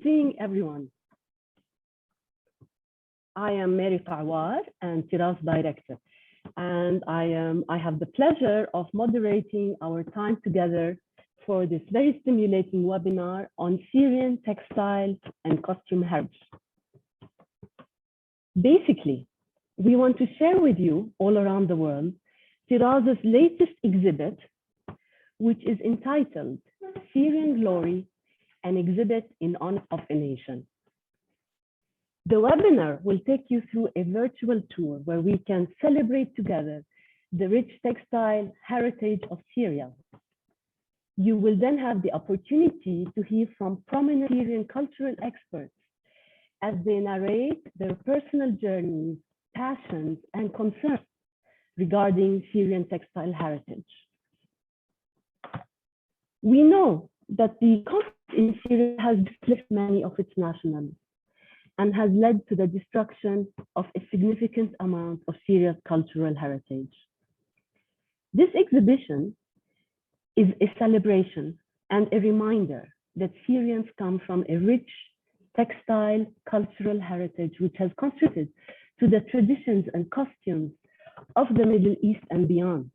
Greeting everyone. I am Mary Fawar and Tiraz Director, and I have the pleasure of moderating our time together for this very stimulating webinar on Syrian textile and costume heritage. Basically, we want to share with you all around the world Tiraz's latest exhibit, which is entitled Syrian Glory, an exhibit in honor of a nation. The webinar will take you through a virtual tour where we can celebrate together the rich textile heritage of Syria. You will then have the opportunity to hear from prominent Syrian cultural experts as they narrate their personal journeys, passions, and concerns regarding Syrian textile heritage. We know that the conflict in Syria has displaced many of its nationals and has led to the destruction of a significant amount of Syria's cultural heritage. This exhibition is a celebration and a reminder that Syrians come from a rich textile cultural heritage which has contributed to the traditions and costumes of the Middle East and beyond.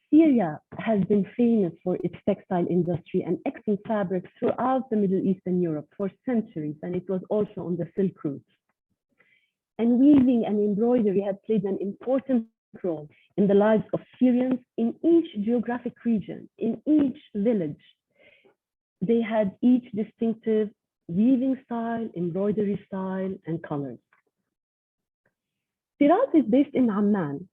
Syria has been famous for its textile industry and excellent fabrics throughout the Middle East and Europe for centuries, and it was also on the Silk Route. And weaving and embroidery had played an important role in the lives of Syrians in each geographic region, in each village. They had each distinctive weaving style, embroidery style, and colors. Tiraz is based in Amman.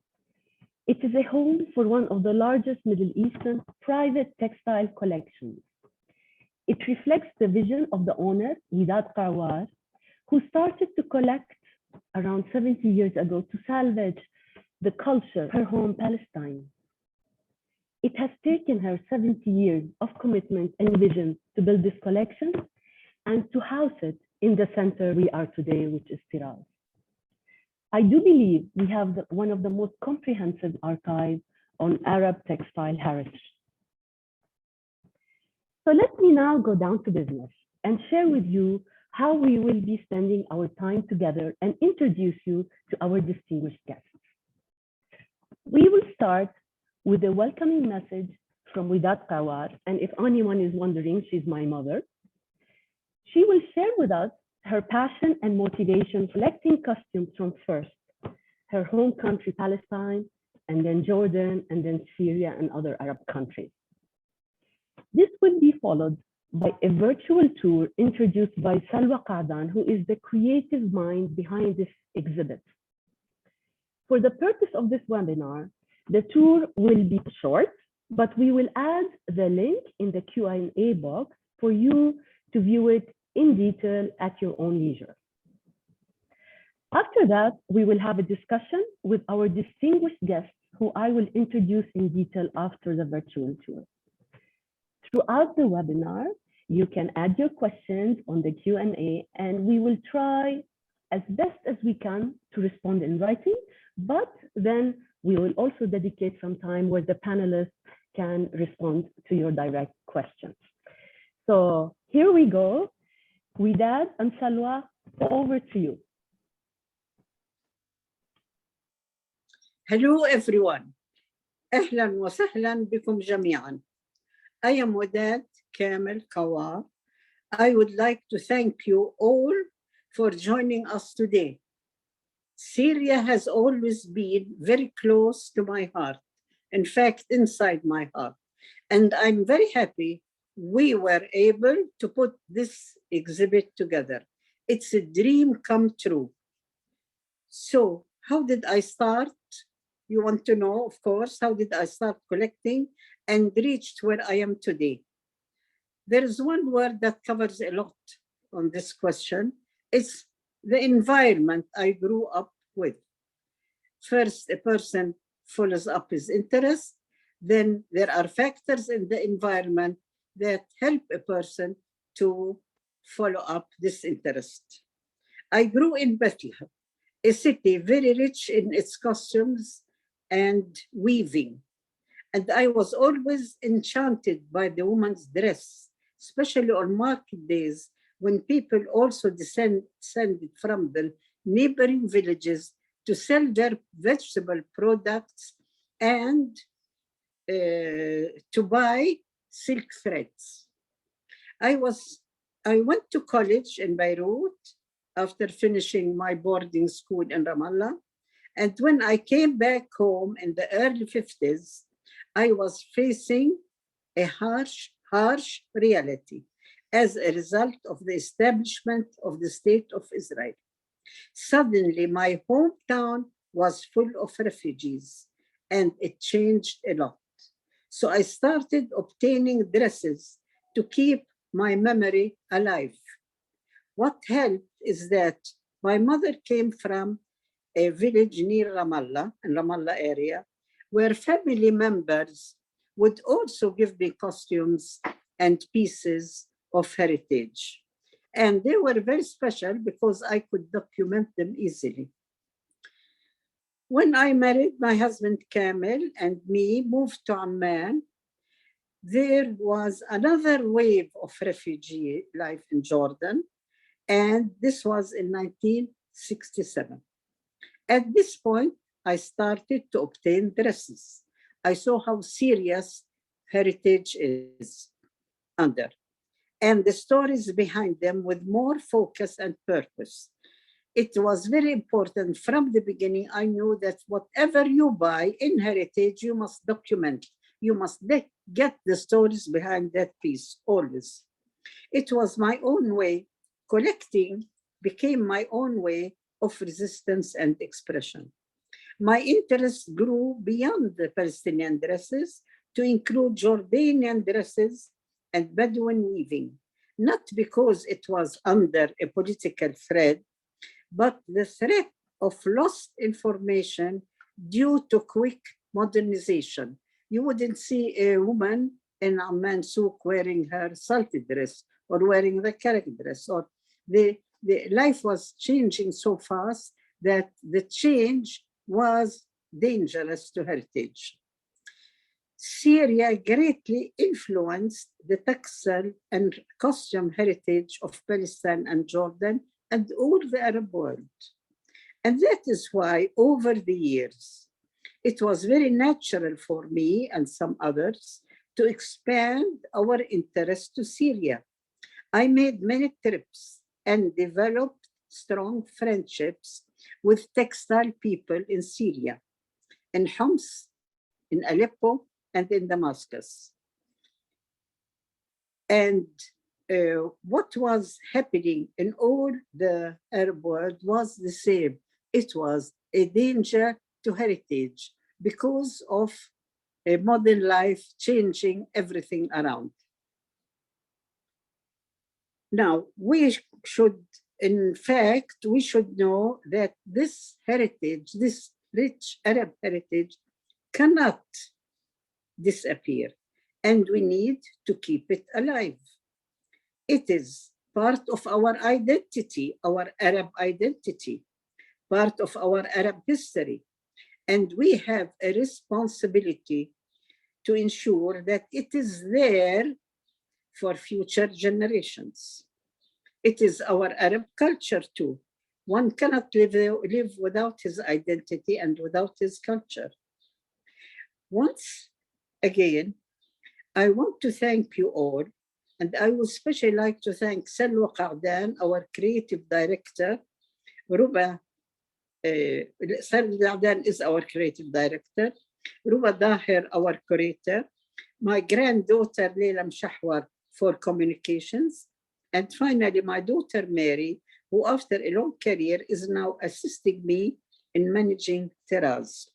It is a home for one of the largest Middle Eastern private textile collections. It reflects the vision of the owner, Tiraz Centre, who started to collect around 70 years ago to salvage the culture of her home, Palestine. It has taken her 70 years of commitment and vision to build this collection and to house it in the center we are today, which is Tiraz. I do believe we have one of the most comprehensive archives on Arab textile heritage. So let me now go down to business and share with you how we will be spending our time together and introduce you to our distinguished guests. We will start with a welcoming message from Tiraz Centre, and if anyone is wondering, she's my mother. She will share with us her passion and motivation collecting costumes from first her home country, Palestine, and then Jordan, and then Syria and other Arab countries. This will be followed by a virtual tour introduced by Salwa Qa'dan, who is the creative mind behind this exhibit. For the purpose of this webinar, the tour will be short, but we will add the link in the Q&A box for you to view it in detail at your own leisure. After that, we will have a discussion with our distinguished guests who I will introduce in detail after the virtual tour. Throughout the webinar, you can add your questions on the Q&A and we will try as best as we can to respond in writing, but then we will also dedicate some time where the panelists can respond to your direct questions. So here we go. Widad and Salwa, over to you. Hello everyone. أهلا وسهلا بكم جميعا. I am Widad Kamel Kawar. I would like to thank you all for joining us today. Syria has always been very close to my heart, in fact, inside my heart. And I'm very happy we were able to put this exhibit together. It's a dream come true. So how did I start? You want to know, of course, how did I start collecting and reached where I am today? There is one word that covers a lot on this question. It's the environment I grew up with. First, a person follows up his interest. Then there are factors in the environment that help a person to follow up this interest. I grew in Bethlehem, a city very rich in its costumes and weaving. And I was always enchanted by the woman's dress, especially on market days when people also descended from the neighboring villages to sell their vegetable products and to buy silk threads. I went to college in Beirut after finishing my boarding school in Ramallah. And when I came back home in the early 50s, I was facing a harsh reality as a result of the establishment of the State of Israel. Suddenly, my hometown was full of refugees, and it changed a lot. So I started obtaining dresses to keep my memory alive. What helped is that my mother came from a village near Ramallah, in Ramallah area, where family members would also give me costumes and pieces of heritage. And they were very special because I could document them easily. When I married, my husband Kamel and me moved to Amman. There was another wave of refugee life in Jordan, and this was in 1967. At this point, I started to obtain dresses. I saw how serious heritage is under, and the stories behind them with more focus and purpose. It was very important from the beginning. I knew that whatever you buy in heritage, you must document. You must get the stories behind that piece, always. It was my own way. Collecting became my own way of resistance and expression. My interest grew beyond the Palestinian dresses to include Jordanian dresses and Bedouin weaving, not because it was under a political threat, but the threat of lost information due to quick modernization. You wouldn't see a woman in Amman souk wearing her salted dress or wearing the karak dress, or the life was changing so fast that the change was dangerous to heritage. Syria greatly influenced the textile and costume heritage of Palestine and Jordan and all the Arab world. And that is why over the years, it was very natural for me and some others to expand our interest to Syria. I made many trips and developed strong friendships with textile people in Syria, in Homs, in Aleppo, and in Damascus. And what was happening in all the Arab world was the same. It was a danger to heritage because of a modern life changing everything around. Now, we should know that this heritage, this rich Arab heritage, cannot disappear, and we need to keep it alive. It is part of our identity, our Arab identity, part of our Arab history, and we have a responsibility to ensure that it is there for future generations. It is our Arab culture too. One cannot live without his identity and without his culture. Once again, I want to thank you all, and I would especially like to thank Salwa Qa'dan, our creative director. Ruba Salwa Qa'dan is our creative director. Ruba Daher, our curator. My granddaughter, Leila Mshahwar, for communications. And finally, my daughter, Mary, who after a long career is now assisting me in managing Tiraz.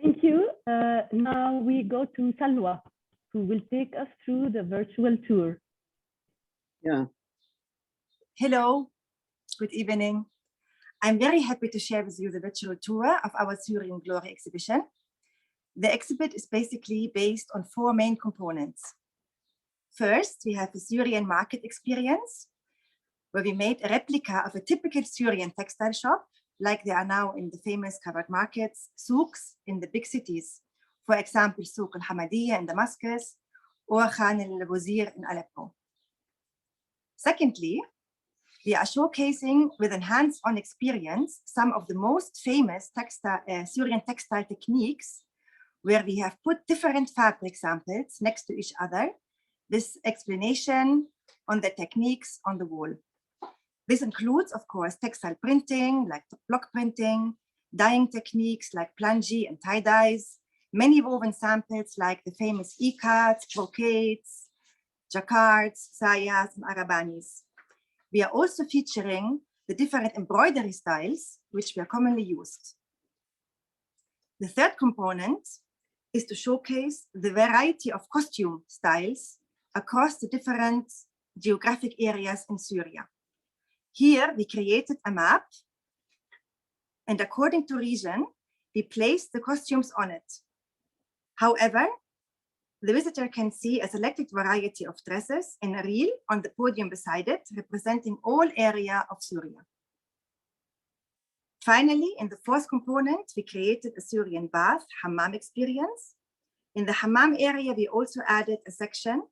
Thank you. Now we go to Salwa, who will take us through the virtual tour. Yeah. Hello, good evening. I'm very happy to share with you the virtual tour of our Syrian Glory exhibition. The exhibit is basically based on 4 main components. First, we have a Syrian market experience, where we made a replica of a typical Syrian textile shop, like they are now in the famous covered markets, souks in the big cities, for example, Souk al-Hamadiyya in Damascus or Khan al-Wazir in Aleppo. Secondly, we are showcasing with a hands-on experience some of the most famous Syrian textile techniques, where we have put different fabric samples next to each other, this explanation on the techniques on the wall. This includes, of course, textile printing, like block printing, dyeing techniques like planji and tie-dyes, many woven samples like the famous ikats, brocades, jacquards, sayas, and arabanis. We are also featuring the different embroidery styles which were commonly used. The third component is to showcase the variety of costume styles across the different geographic areas in Syria. Here we created a map, and according to region, we placed the costumes on it. However, the visitor can see a selected variety of dresses in a reel on the podium beside it, representing all area of Syria. Finally, in the fourth component, we created a Syrian bath hammam experience. In the hammam area, we also added a section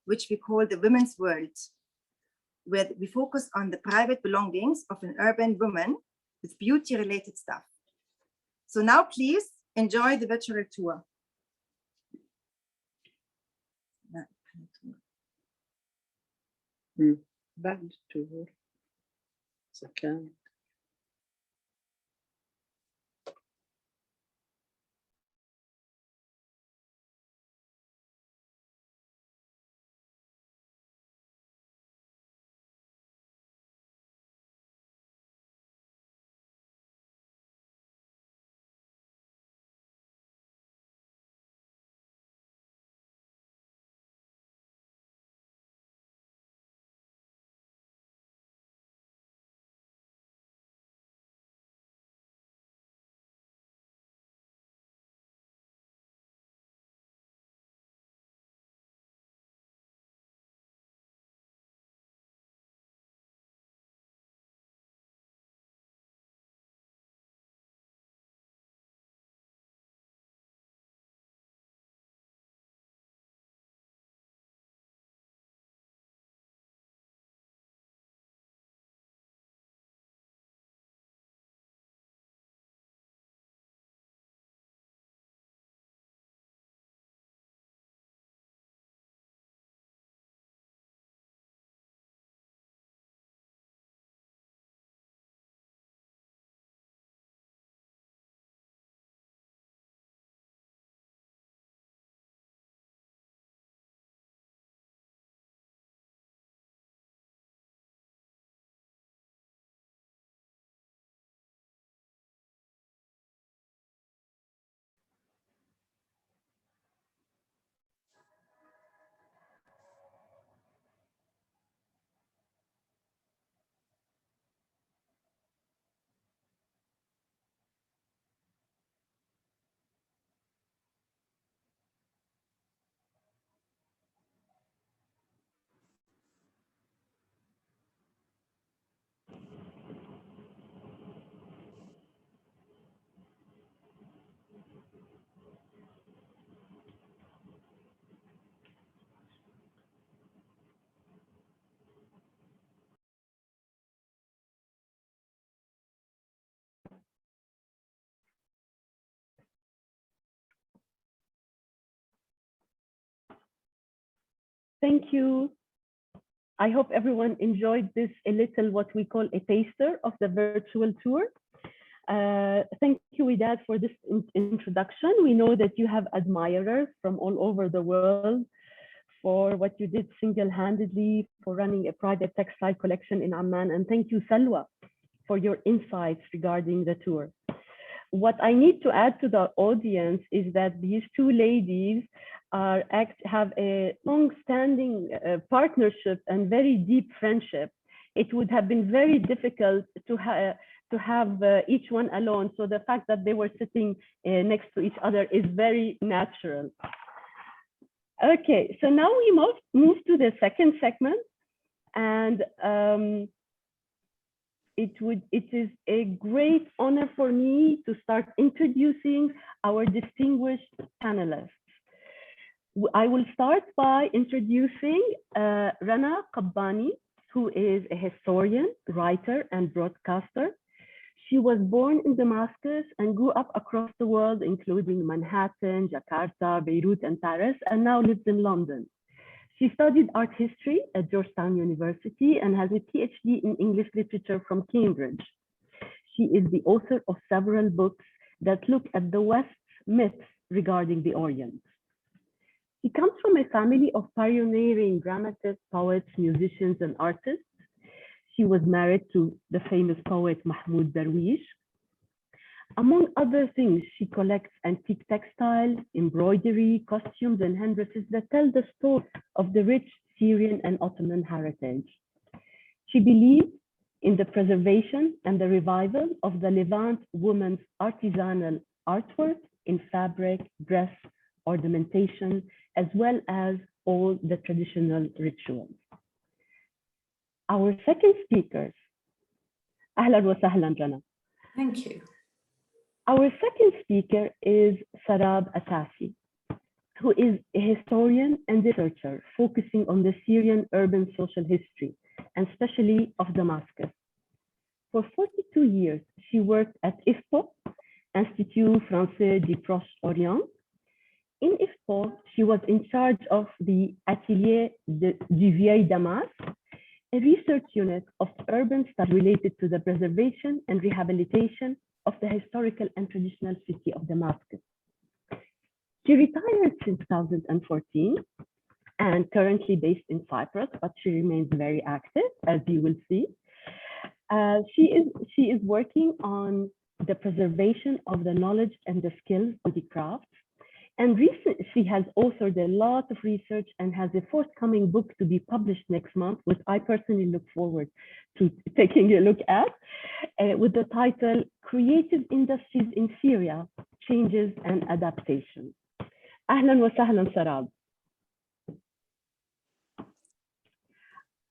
which we call the women's world, where we focus on the private belongings of an urban woman with beauty-related stuff. So now please enjoy the virtual tour. بعد التور سكان. Thank you. I hope everyone enjoyed this a little what we call a taster of the virtual tour. Thank you, Widad, for this introduction. We know that you have admirers from all over the world for what you did single-handedly for running a private textile collection in Amman. And thank you, Salwa, for your insights regarding the tour. What I need to add to the audience is that these two ladies have a long-standing partnership and very deep friendship. It would have been very difficult to have each one alone. So the fact that they were sitting next to each other is very natural. Okay, so now we move to the second segment. And it is a great honor for me to start introducing our distinguished panelists. I will start by introducing Rana Qabbani, who is a historian, writer, and broadcaster. She was born in Damascus and grew up across the world, including Manhattan, Jakarta, Beirut, and Paris, and now lives in London. She studied art history at Georgetown University and has a PhD in English literature from Cambridge. She is the author of several books that look at the West's myths regarding the Orient. She comes from a family of pioneering dramatists, poets, musicians, and artists. She was married to the famous poet Mahmoud Darwish. Among other things, she collects antique textiles, embroidery, costumes, and handdresses that tell the story of the rich Syrian and Ottoman heritage. She believes in the preservation and the revival of the Levant woman's artisanal artwork in fabric, dress, ornamentation, as well as all the traditional rituals. Our second speakers, Ahlan wa sahlan, Rana. Thank you. Our second speaker is Sarab Asasi, who is a historian and researcher focusing on the Syrian urban social history, and especially of Damascus. For 42 years, she worked at IFPO, Institut Français du Proche-Orient. In IFPO, she was in charge of the Atelier du Vieil Damas, a research unit of urban studies related to the preservation and rehabilitation of the historical and traditional city of Damascus. She retired since 2014 and currently based in Cyprus, but she remains very active, as you will see. She is working on the preservation of the knowledge and the skills of the crafts. And recently, she has authored a lot of research and has a forthcoming book to be published next month, which I personally look forward to taking a look at, with the title, Creative Industries in Syria, Changes and Adaptation. Ahlan wa sahlan, Sarab.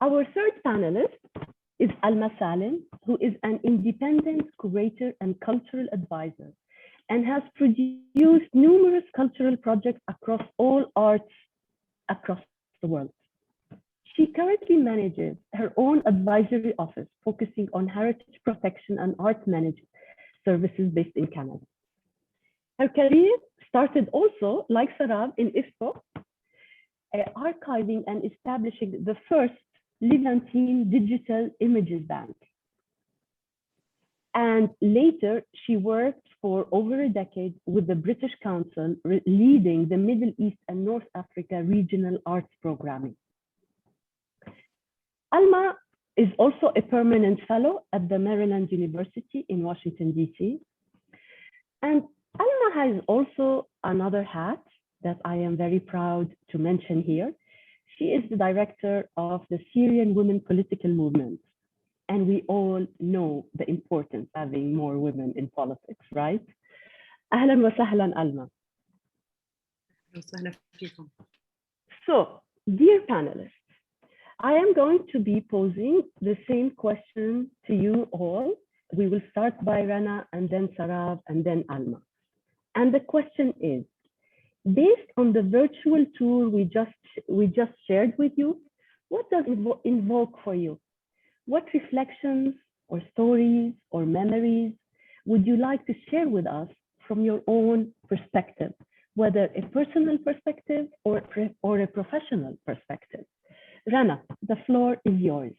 Our third panelist is Alma Salim, who is an independent curator and cultural advisor, and has produced numerous cultural projects across all arts across the world. She currently manages her own advisory office focusing on heritage protection and art management services based in Canada. Her career started also, like Sarab, in IFPO, archiving and establishing the first Levantine digital images bank. And later, she worked for over a decade with the British Council, leading the Middle East and North Africa regional arts programming. Alma is also a permanent fellow at the Maryland University in Washington, D.C. And Alma has also another hat that I am very proud to mention here. She is the director of the Syrian Women Political Movement. And we all know the importance of having more women in politics, right? Ahlan wa sahlan, Alma. So, dear panelists, I am going to be posing the same question to you all. We will start by Rana and then Sarab and then Alma. And the question is, based on the virtual tour we just shared with you, what does it invoke for you? What reflections or stories or memories would you like to share with us from your own perspective, whether a personal perspective or a professional perspective? Rana, the floor is yours.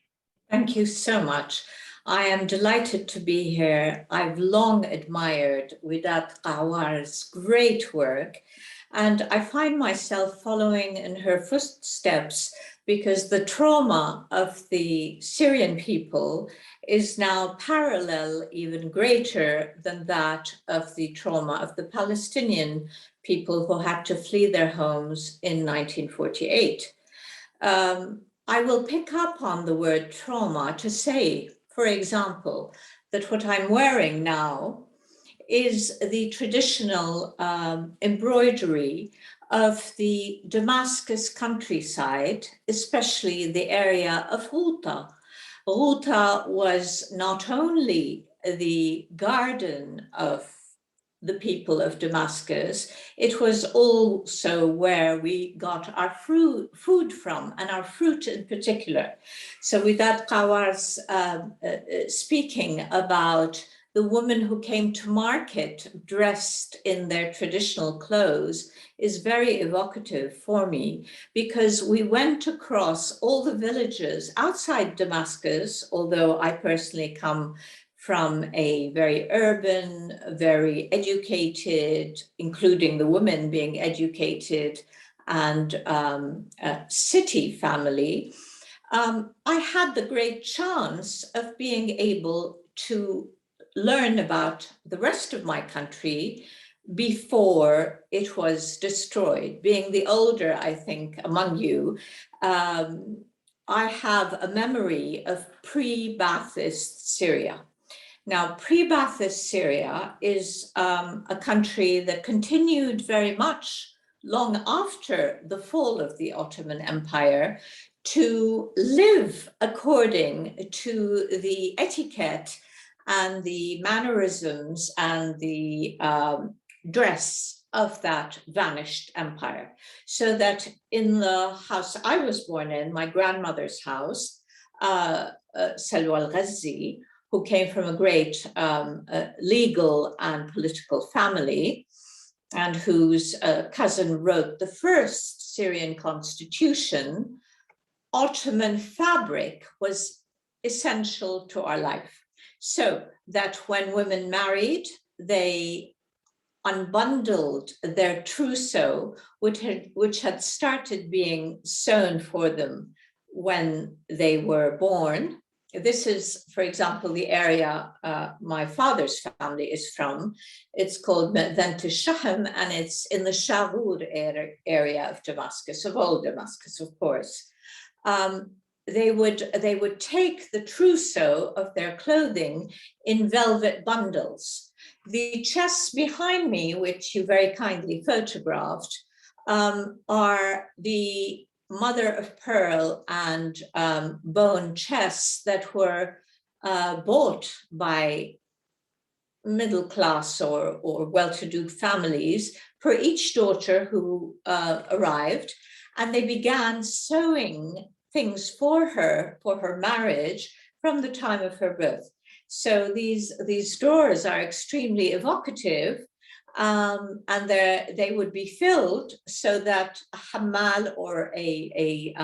Thank you so much. I am delighted to be here. I've long admired Widat Qawar's great work, and I find myself following in her footsteps because the trauma of the Syrian people is now parallel, even greater than that of the trauma of the Palestinian people who had to flee their homes in 1948. I will pick up on the word trauma to say, for example, that what I'm wearing now is the traditional embroidery of the Damascus countryside, especially the area of Ghouta, Ghouta was not only the garden of the people of Damascus, it was also where we got our food from, and our fruit in particular. So with that, Qawar's speaking about the women who came to market dressed in their traditional clothes is very evocative for me, because we went across all the villages outside Damascus, although I personally come from a very urban, very educated, including the women being educated, and city family. I had the great chance of being able to learn about the rest of my country before it was destroyed. Being the older, I think, among you, I have a memory of pre-Ba'athist Syria. Now, pre-Ba'athist Syria is a country that continued very much long after the fall of the Ottoman Empire to live according to the etiquette and the mannerisms and the dress of that vanished empire. So that in the house I was born in, my grandmother's house, Salwa al-Ghazi, who came from a great legal and political family, and whose cousin wrote the first Syrian constitution, Ottoman fabric was essential to our life. So that when women married, they unbundled their trousseau, which had started being sewn for them when they were born. This is, for example, the area my father's family is from. It's called Medent al-Shahm, and it's in the Sharour area of Damascus, of old Damascus, of course. They would take the trousseau of their clothing in velvet bundles. The chests behind me, which you very kindly photographed, are the mother of pearl and bone chests that were bought by middle class or well-to-do families for each daughter who arrived, and they began sewing things for her marriage from the time of her birth. So these drawers are extremely evocative, and they would be filled so that a hammal or a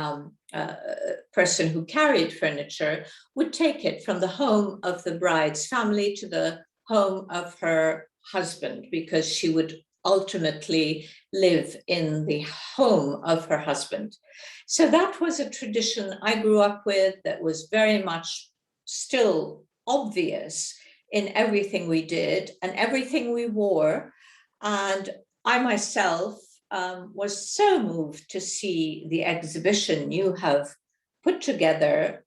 person who carried furniture would take it from the home of the bride's family to the home of her husband, because she would ultimately live in the home of her husband. So that was a tradition I grew up with that was very much still obvious in everything we did and everything we wore. And I myself was so moved to see the exhibition you have put together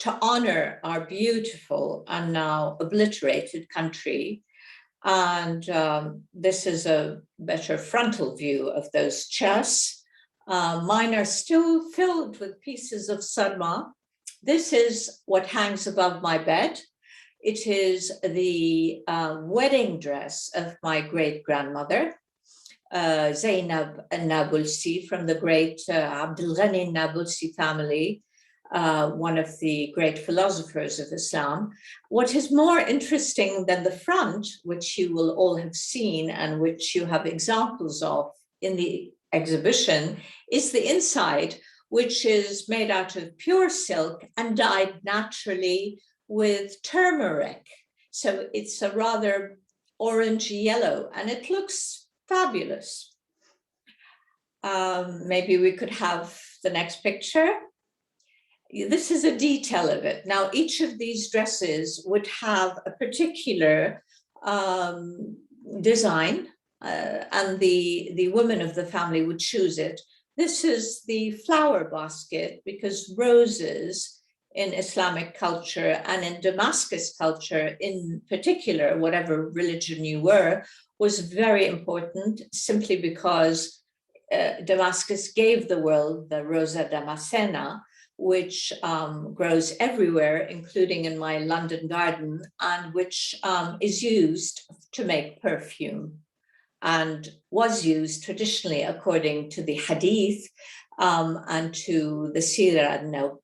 to honor our beautiful and now obliterated country. And this is a better frontal view of those chests. Mine are still filled with pieces of sarma. This is what hangs above my bed. It is the wedding dress of my great-grandmother, Zainab al-Nabulsi, from the great Abdul Ghani al-Nabulsi family, one of the great philosophers of Islam. What is more interesting than the front, which you will all have seen and which you have examples of in the exhibition, is the inside, which is made out of pure silk and dyed naturally with turmeric. So it's a rather orange yellow, and it looks fabulous. Maybe we could have the next picture. This is a detail of it. Now, each of these dresses would have a particular design, and the women of the family would choose it. This is the flower basket, because roses in Islamic culture and in Damascus culture in particular, whatever religion you were, was very important, simply because Damascus gave the world the Rosa Damascena, which grows everywhere, including in my London garden, and which is used to make perfume and was used traditionally according to the Hadith and to the Sirah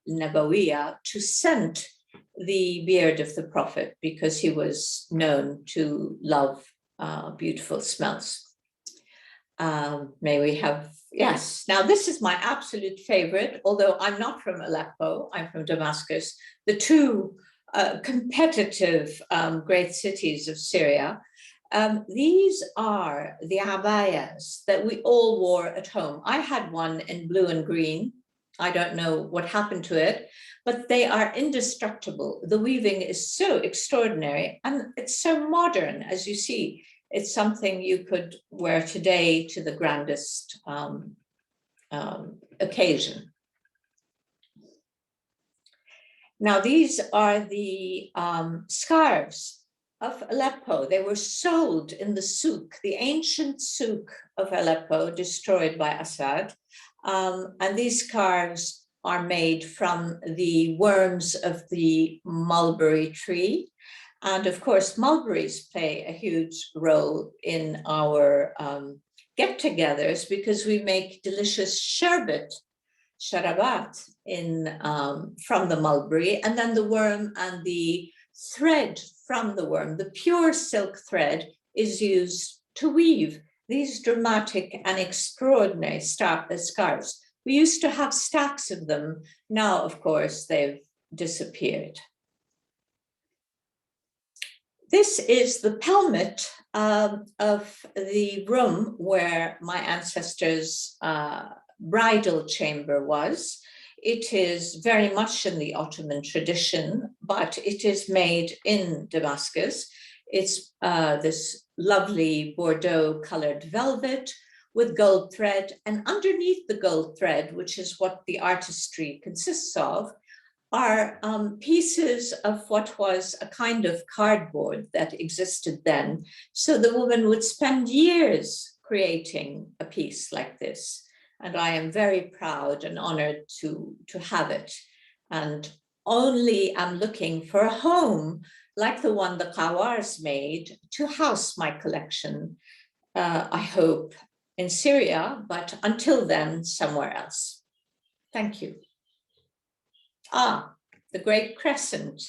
Nabawiyah to scent the beard of the Prophet, because he was known to love beautiful smells. May we have, yes. Now this is my absolute favorite, although I'm not from Aleppo, I'm from Damascus, the two competitive great cities of Syria. These are the abayas that we all wore at home. I had one in blue and green. I don't know what happened to it, but they are indestructible. The weaving is so extraordinary and it's so modern, as you see. It's something you could wear today to the grandest occasion. Now, these are the scarves of Aleppo. They were sold in the souk, the ancient souk of Aleppo, destroyed by Assad. And these scarves are made from the worms of the mulberry tree. And of course, mulberries play a huge role in our get-togethers, because we make delicious sherbet, sharabat, from the mulberry, and then the worm and the thread from the worm, the pure silk thread, is used to weave these dramatic and extraordinary scarves. We used to have stacks of them. Now, of course, they've disappeared. This is the pelmet of the room where my ancestors' bridal chamber was. It is very much in the Ottoman tradition, but it is made in Damascus. It's this lovely Bordeaux colored velvet with gold thread, and underneath the gold thread, which is what the artistry consists of, are pieces of what was a kind of cardboard that existed then. So the woman would spend years creating a piece like this. And I am very proud and honored to have it. And only am looking for a home like the one the Qawars made to house my collection, I hope, in Syria, but until then, somewhere else. Thank you. The Great Crescent.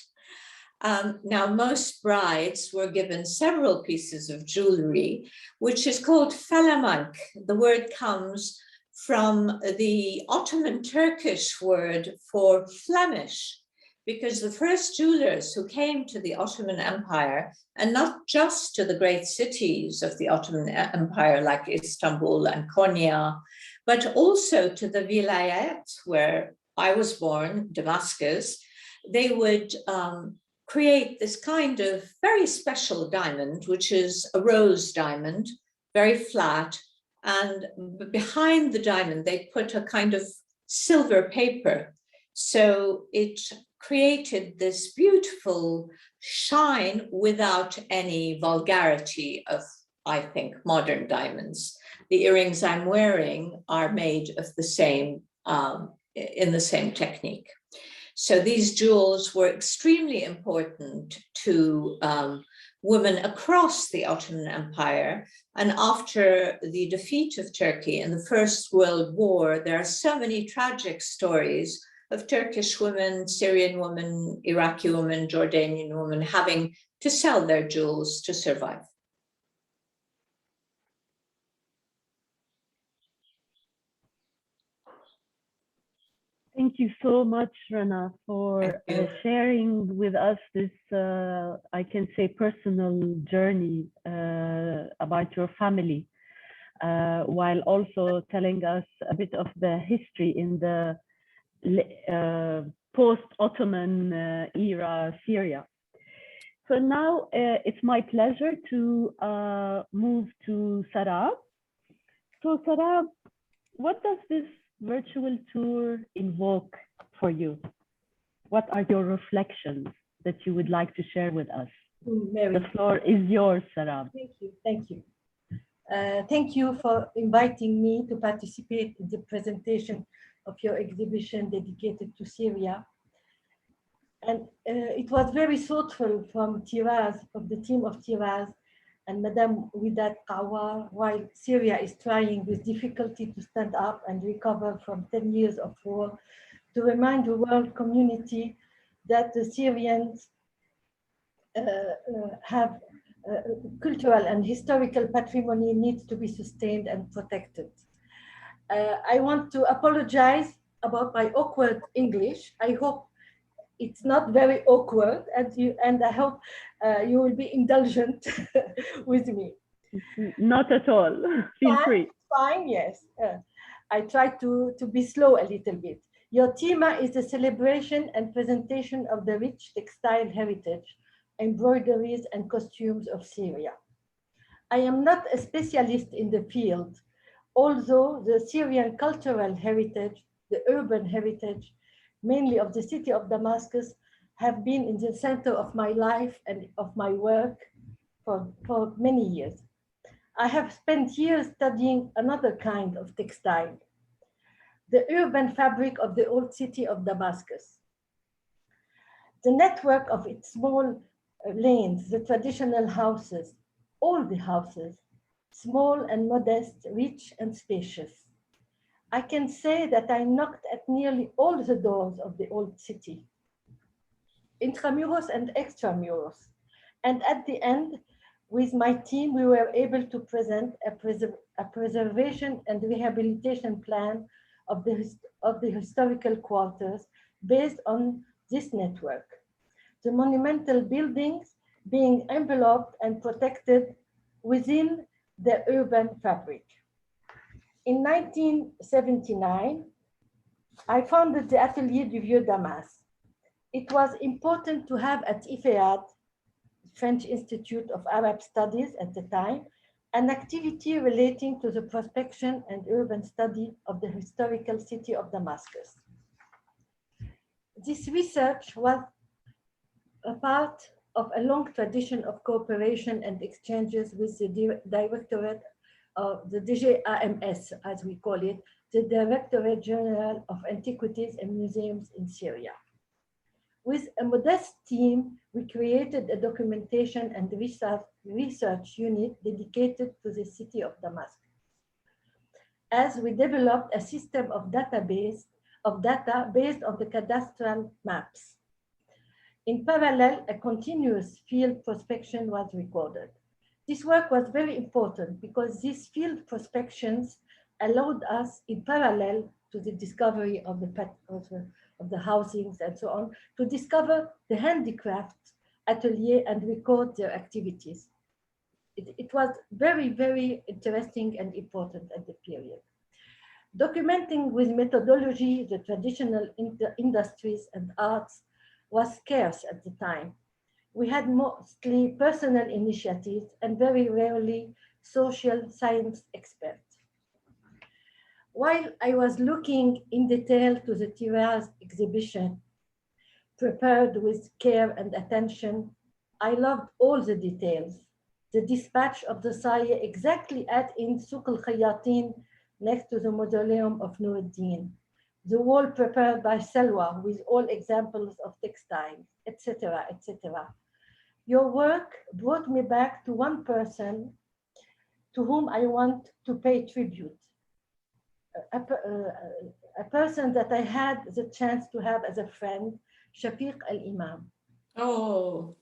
Now, most brides were given several pieces of jewelry, which is called falamank. The word comes from the Ottoman Turkish word for Flemish, because the first jewelers who came to the Ottoman Empire, and not just to the great cities of the Ottoman Empire like Istanbul and Konya, but also to the vilayet where I was born, Damascus, they would create this kind of very special diamond, which is a rose diamond, very flat. And behind the diamond, they put a kind of silver paper. So it created this beautiful shine without any vulgarity of, I think, modern diamonds. The earrings I'm wearing are made of the same, in the same technique. So these jewels were extremely important to women across the Ottoman Empire. And after the defeat of Turkey in the First World War, there are so many tragic stories of Turkish women, Syrian women, Iraqi women, Jordanian women having to sell their jewels to survive. Thank you so much, Rana, for sharing with us this, I can say, personal journey about your family, while also telling us a bit of the history in the post-Ottoman era Syria. So now it's my pleasure to move to Sarab. So Sarab, what does this virtual tour invoke for you? What are your reflections that you would like to share with us? Mary. The floor is yours, Sarab. Thank you. Thank you. Thank you for inviting me to participate in the presentation of your exhibition dedicated to Syria. And it was very thoughtful from Tiraz, of the team of Tiraz, and Madame Widat Kawar, while Syria is trying with difficulty to stand up and recover from 10 years of war, to remind the world community that the Syrians have cultural and historical patrimony needs to be sustained and protected. I want to apologize about my awkward English. I hope it's not very awkward, and I hope you will be indulgent with me. Not at all. Feel free. Fine, yes. I try to be slow a little bit. Your theme is the celebration and presentation of the rich textile heritage, embroideries and costumes of Syria. I am not a specialist in the field, although the Syrian cultural heritage, the urban heritage, mainly of the city of Damascus, have been in the center of my life and of my work for many years. I have spent years studying another kind of textile, the urban fabric of the old city of Damascus. The network of its small lanes, the traditional houses, all the houses, small and modest, rich and spacious. I can say that I knocked at nearly all the doors of the old city, intramuros and extramuros. And at the end, with my team, we were able to present a preservation and rehabilitation plan of the historical quarters based on this network. The monumental buildings being enveloped and protected within the urban fabric. In 1979, I founded the Atelier du Vieux Damas. It was important to have at IFEAD, French Institute of Arab Studies at the time, an activity relating to the prospection and urban study of the historical city of Damascus. This research was a part of a long tradition of cooperation and exchanges with the Directorate of the DGAMS, as we call it, the Directorate General of Antiquities and Museums in Syria. With a modest team, we created a documentation and research unit dedicated to the city of Damascus. As we developed a system of data based on the cadastral maps. In parallel, a continuous field prospection was recorded. This work was very important because these field prospections allowed us, in parallel to the discovery of the housings and so on, to discover the handicraft atelier and record their activities. It was very, very interesting and important at the period. Documenting with methodology the traditional industries and arts was scarce at the time. We had mostly personal initiatives and very rarely social science experts. While I was looking in detail to the Tiraz exhibition, prepared with care and attention, I loved all the details. The dispatch of the Saye exactly in Souk al-Khayatin next to the mausoleum of Nuruddin, the wall prepared by Selwa with all examples of textiles, etc., etc. Your work brought me back to one person to whom I want to pay tribute, a person that I had the chance to have as a friend, Shafiq al-Imam. Oh.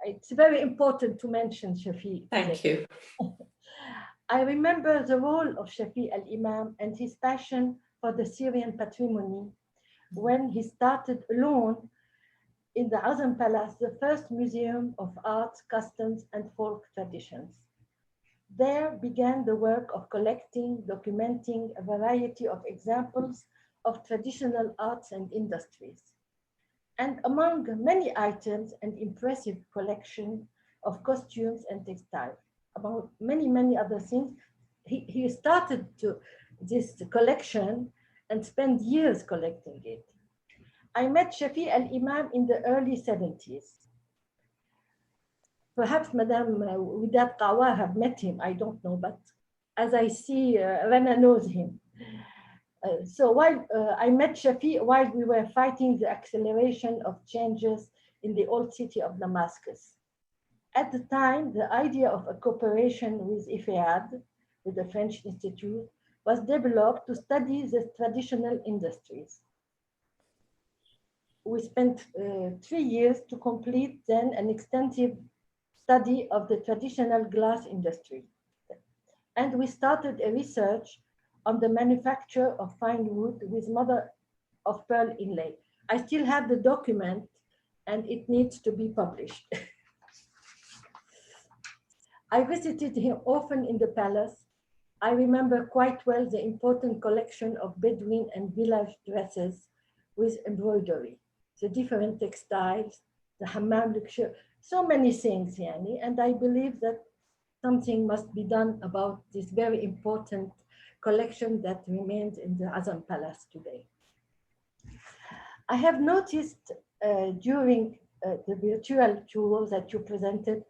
It's very important to mention Shafiq. Thank you. I remember the role of Shafiq al-Imam and his passion for the Syrian patrimony when he started alone in the Azam Palace, the first museum of arts, customs, and folk traditions. There began the work of collecting, documenting a variety of examples of traditional arts and industries. And among many items, an impressive collection of costumes and textiles. Among many, many other things, he started this collection and spent years collecting it. I met Shafiq al-Imam in the early 70s. Perhaps Madame Widat Qawa have met him, I don't know, but as I see, Rana knows him. So while I met Shafi while we were fighting the acceleration of changes in the old city of Damascus. At the time, the idea of a cooperation with IFEAD, with the French Institute, was developed to study the traditional industries. We spent 3 years to complete then an extensive study of the traditional glass industry. And we started a research on the manufacture of fine wood with mother of pearl inlay. I still have the document and it needs to be published. I visited him often in the palace. I remember quite well the important collection of Bedouin and village dresses with embroidery, the different textiles, the hammam luxury, so many things, Yani, and I believe that something must be done about this very important collection that remains in the Azam Palace today. I have noticed during the virtual tour that you presented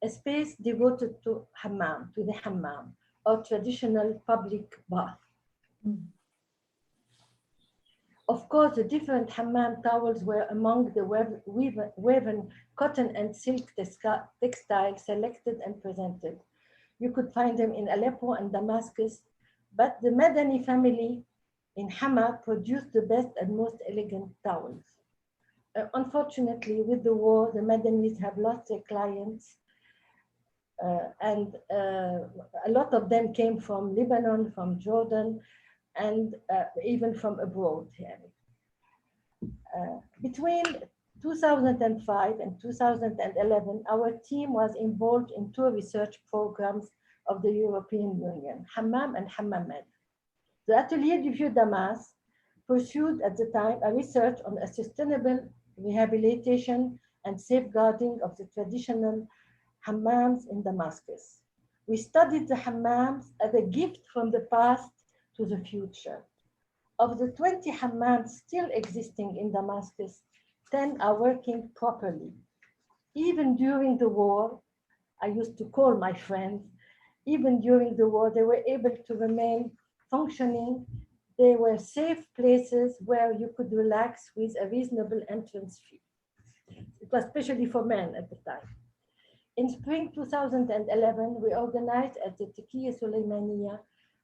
a space devoted to hammam, to the hammam, or traditional public bath. Mm. Of course, the different hammam towels were among the woven cotton and silk textiles selected and presented. You could find them in Aleppo and Damascus, but the Madani family in Hama produced the best and most elegant towels. Unfortunately, with the war, the Madanis have lost their clients, and a lot of them came from Lebanon, from Jordan, and even from abroad. Between 2005 and 2011, our team was involved in 2 research programs of the European Union, Hammam and Hammamed. The Atelier du Vieux Damas pursued at the time a research on a sustainable rehabilitation and safeguarding of the traditional hammams in Damascus. We studied the hammams as a gift from the past to the future. Of the 20 hammams still existing in Damascus, 10 are working properly. Even during the war, I used to call my friends, even during the war, they were able to remain functioning. They were safe places where you could relax with a reasonable entrance fee. It was especially for men at the time. In spring 2011, we organized at the Tekiya Suleymaniya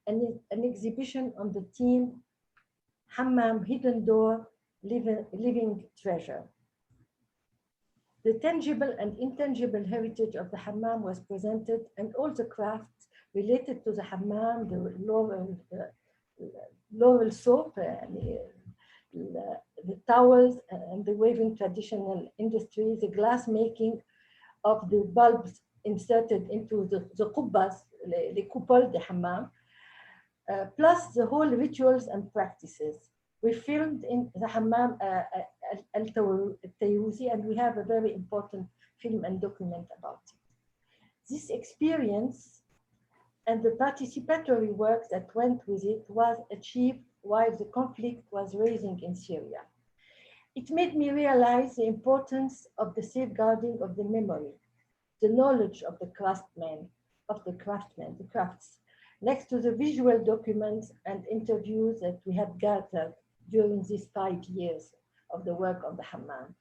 an exhibition on the theme Hammam, Hidden Door, Living Treasure. The tangible and intangible heritage of the hammam was presented, and all the crafts related to the hammam, the laurel soap, the towels, and the weaving traditional industry, the glass making of the bulbs inserted into the qubbas, the coupole, the hammam, plus the whole rituals and practices. We filmed in the hammam al-Tayuzi, and we have a very important film and document about it. This experience and the participatory work that went with it was achieved while the conflict was raging in Syria. It made me realize the importance of the safeguarding of the memory, the knowledge of the craftsmen, the crafts, next to the visual documents and interviews that we had gathered during these 5 years of the work of the hammam.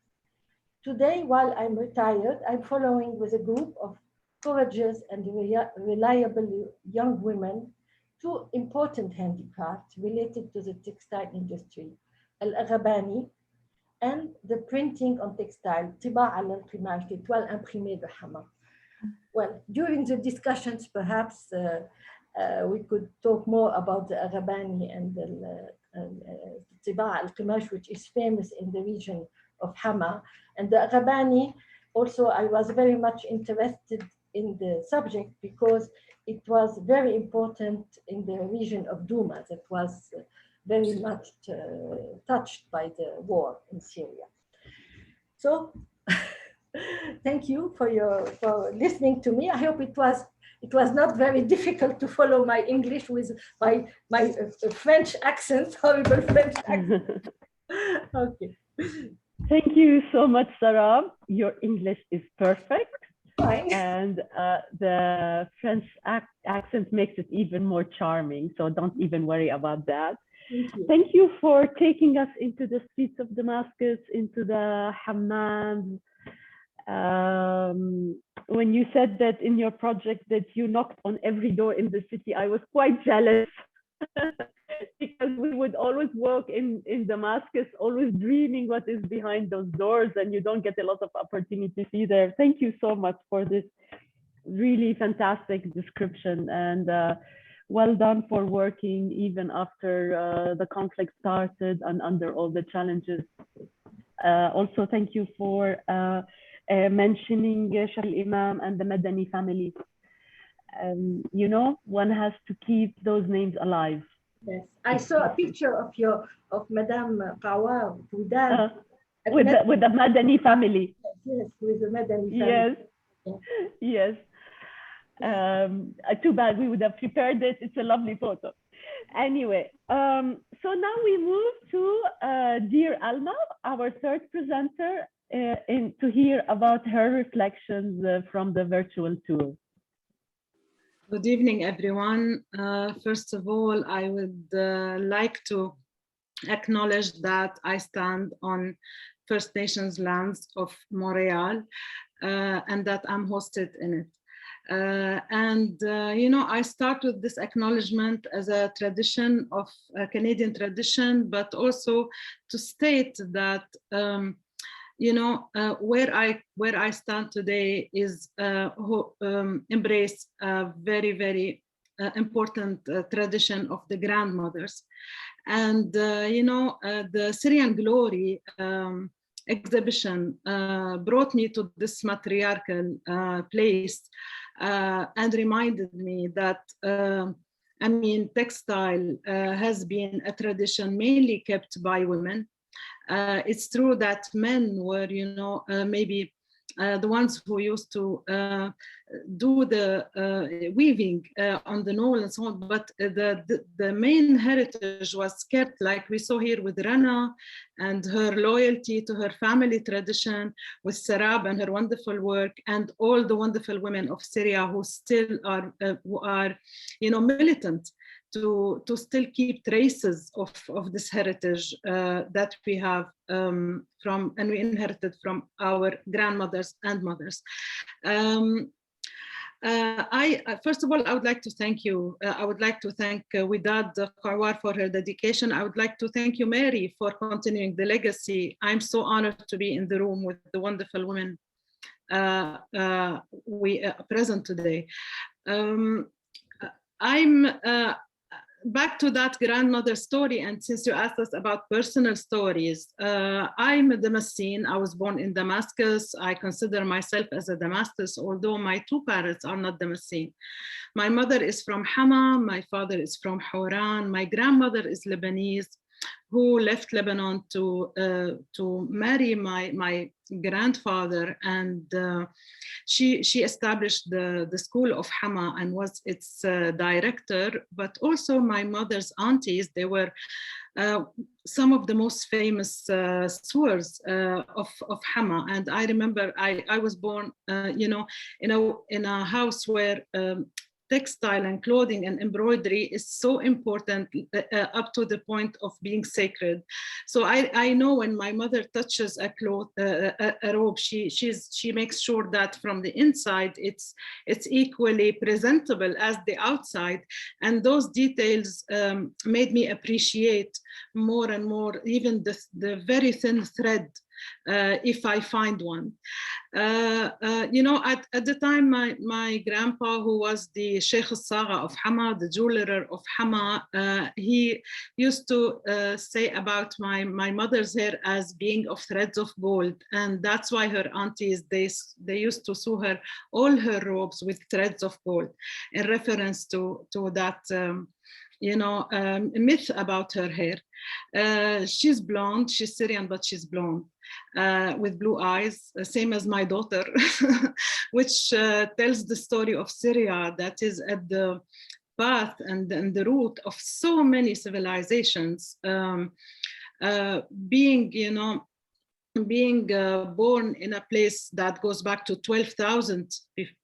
Today, while I'm retired, I'm following with a group of courageous and reliable young women 2 important handicrafts related to the textile industry, al-Aghabani and the printing on textile, Tiba' al-Qimash, the toile imprimée de Hama. Well, during the discussions, perhaps we could talk more about the Aghabani and the Tiba' al-Qimash, which is famous in the region of Hama. And the Aghabani, also, I was very much interested in the subject because it was very important in the region of Douma that was very much touched by the war in Syria. So thank you for listening to me. I hope it was not very difficult to follow my English with my French accent, horrible French accent. Okay. Thank you so much, Sarah. Your English is perfect. Fine. And the French accent makes it even more charming. So don't even worry about that. Thank you. Thank you for taking us into the streets of Damascus, into the hammams. When you said that in your project that you knocked on every door in the city, I was quite jealous because we would always walk in Damascus, always dreaming what is behind those doors, and you don't get a lot of opportunity to see there. Thank you so much for this really fantastic description, and well done for working even after the conflict started and under all the challenges. Also, thank you for mentioning Sheikh al-Imam and the Madani family. You know, one has to keep those names alive. Yes, I saw a picture of Madame Qawar With the Madani family. Yes, with the Madani family. Yes, Yeah. yes. Too bad, we would have prepared it. It's a lovely photo. Anyway, so now we move to dear Alma, our third presenter, to hear about her reflections from the virtual tour. Good evening, everyone. First of all, I would like to acknowledge that I stand on First Nations lands of Montreal and that I'm hosted in it. You know, I start with this acknowledgement as a tradition of a Canadian tradition, but also to state that you know, where I stand today is embrace a very, very important tradition of the grandmothers. And, you know, the Syrian Glory exhibition brought me to this matriarchal place and reminded me that, I mean, textile has been a tradition mainly kept by women. It's true that men were, you know, maybe the ones who used to do the weaving on the knoll and so on, but the main heritage was kept, like we saw here with Rana and her loyalty to her family tradition, with Sarab and her wonderful work, and all the wonderful women of Syria who still are, you know, militant to still keep traces of this heritage that we have from, and we inherited from our grandmothers and mothers. First of all, I would like to thank you. I would like to thank Widad Qarwar for her dedication. I would like to thank you, Mary, for continuing the legacy. I'm so honored to be in the room with the wonderful women we present today. I'm back to that grandmother story, and since you asked us about personal stories, I'm a Damascene. I was born in Damascus. I consider myself as a Damascus, although my two parents are not Damascene. My mother is from Hama, my father is from Hawran, my grandmother is Lebanese, who left Lebanon to marry my grandfather, and she established the school of Hama and was its director. But also my mother's aunties, they were some of the most famous sewers of Hama. And I remember I was born, you know, in a house where textile and clothing and embroidery is so important, up to the point of being sacred. So I know when my mother touches a cloth, a robe, she makes sure that from the inside it's equally presentable as the outside. And those details made me appreciate more and more even the very thin thread, if I find one. You know, at the time, my grandpa, who was the Sheikh al-Saga of Hama, the jeweler of Hama, he used to say about my mother's hair as being of threads of gold. And that's why her aunties, they used to sew her, all her robes with threads of gold, in reference to that you know, myth about her hair. She's blonde, she's Syrian, but she's blonde, with blue eyes, same as my daughter, which tells the story of Syria that is at the path and the root of so many civilizations, being, you know, being born in a place that goes back to 12,000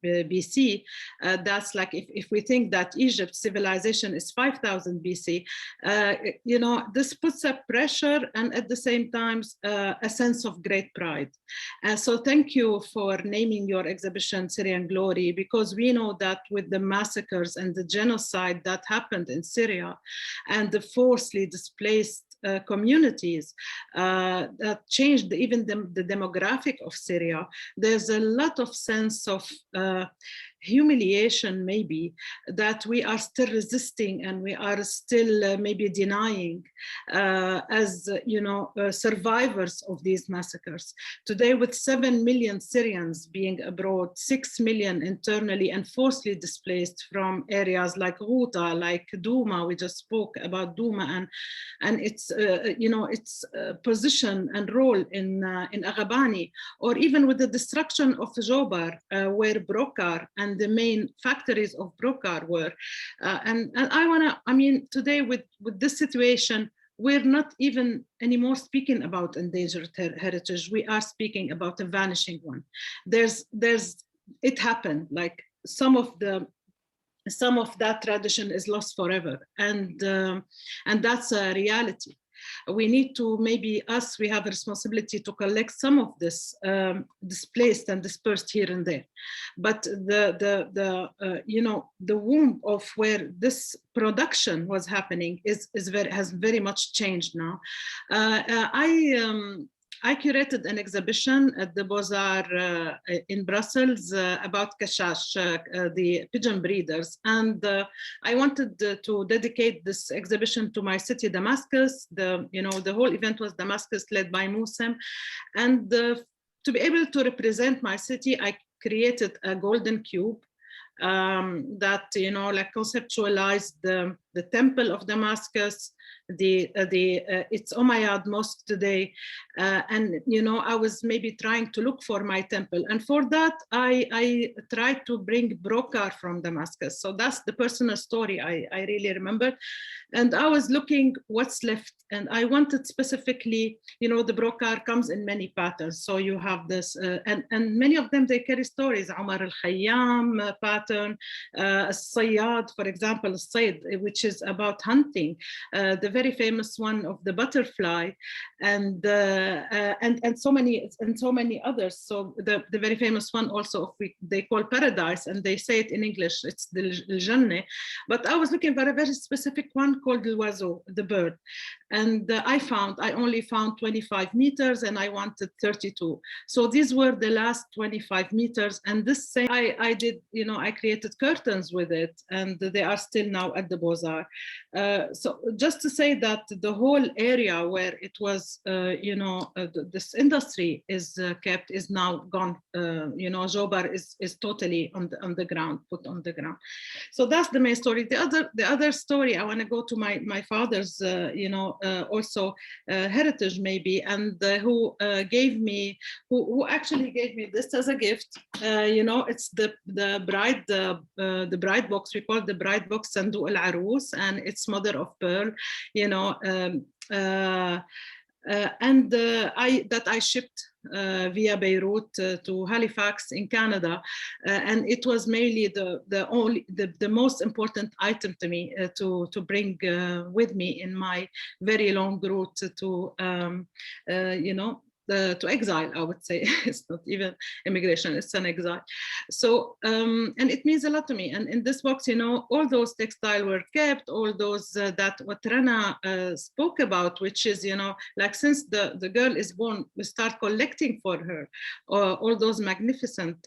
BC, that's like if we think that Egypt civilization is 5,000 BC, you know, this puts a pressure and at the same time a sense of great pride. So thank you for naming your exhibition Syrian Glory, because we know that with the massacres and the genocide that happened in Syria and the forcibly displaced communities that changed even the demographic of Syria, there's a lot of sense of humiliation maybe that we are still resisting and we are still maybe denying as you know survivors of these massacres. Today, with 7 million Syrians being abroad, 6 million internally and forcibly displaced from areas like Ghouta, like Douma, we just spoke about Douma and its you know its position and role in Aghabani, or even with the destruction of Jobar, where Brokar and the main factories of Brokar were. And I mean, today with this situation, we're not even anymore speaking about endangered heritage. We are speaking about a vanishing one. It happened, like some of that tradition is lost forever. And that's a reality. We need to, maybe us, we have a responsibility to collect some of this displaced and dispersed here and there. But you know, the womb of where this production was happening has very much changed now. I curated an exhibition at the Beaux-Arts in Brussels about Kashash, the pigeon breeders. And I wanted to dedicate this exhibition to my city, Damascus. You know, the whole event was Damascus, led by Musem. And to be able to represent my city, I created a golden cube that, you know, like conceptualized the temple of Damascus, its Umayyad mosque today, and you know, I was maybe trying to look for my temple, and for that I tried to bring Brokar from Damascus. So that's the personal story I really remember, and I was looking what's left, and I wanted specifically, you know, the Brokar comes in many patterns. So you have this, and many of them they carry stories. Omar al-Khayyam pattern, Sayyad, for example, Sayd, which is about hunting. The very famous one of the butterfly, and so many others. So the very famous one also of they call paradise, and they say it in English, it's the Jannah. But I was looking for a very specific one called l'oiseau, the bird, and I only found 25 meters, and I wanted 32. So these were the last 25 meters, and this same I did, you know, I created curtains with it, and they are still now at the Beaux-Arts. So just to say that the whole area where it was, you know, this industry is kept is now gone. You know, Jobar is totally on the ground, put on the ground. So that's the main story. The other story, I want to go to my father's, you know, also heritage maybe, and who actually gave me this as a gift. You know, it's the bride box. We call it the bride box Sandu al Arus, and it's mother of pearl. You know, I shipped via Beirut to Halifax in Canada, and it was mainly the most important item to me to bring with me in my very long route to you know, to exile, I would say. It's not even immigration, it's an exile. So, and it means a lot to me. And in this box, you know, all those textiles were kept, all those that what Rana spoke about, which is, you know, like since the girl is born, we start collecting for her all those magnificent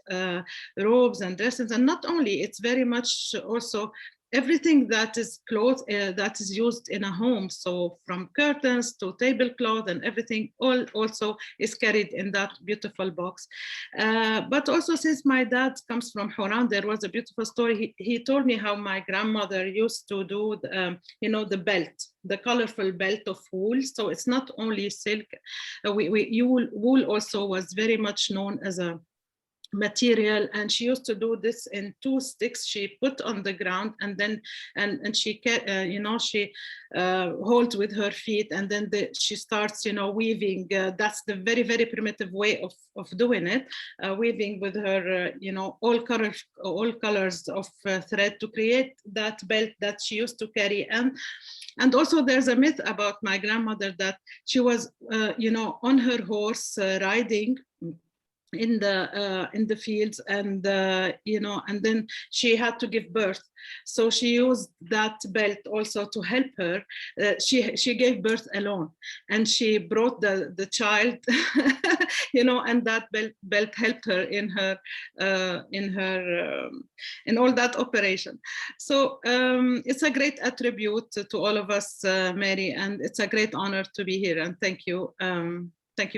robes and dresses. And not only, it's very much also everything that is clothes that is used in a home. So from curtains to tablecloth and everything, all also is carried in that beautiful box. But also, since my dad comes from Horan, there was a beautiful story. He told me how my grandmother used to do, you know, the belt, the colorful belt of wool. So it's not only silk. Wool also was very much known as a material, and she used to do this in 2 sticks she put on the ground, and then she she holds with her feet, and then she starts weaving. That's the very, very primitive way of doing it, weaving with her all colors of thread to create that belt that she used to carry. And also there's a myth about my grandmother that she was on her horse riding in the fields, and and then she had to give birth, so she used that belt also to help her. She gave birth alone, and she brought the child and that belt helped her in all that operation. So it's a great attribute to all of us, Mary, and it's a great honor to be here, and thank you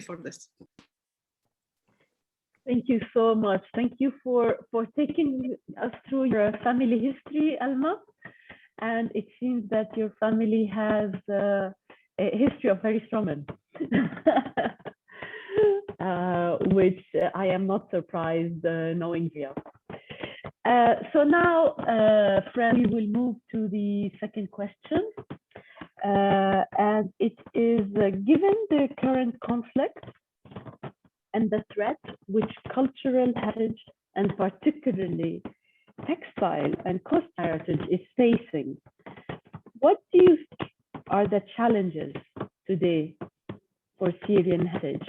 for this. Thank you so much. Thank you for taking us through your family history, Alma. And it seems that your family has a history of very strong men, which I am not surprised knowing you. So now, Fred, we will move to the second question. And it is, given the current conflict and the threat which cultural heritage, and particularly textile and coast heritage, is facing, what do you think are the challenges today for Syrian heritage?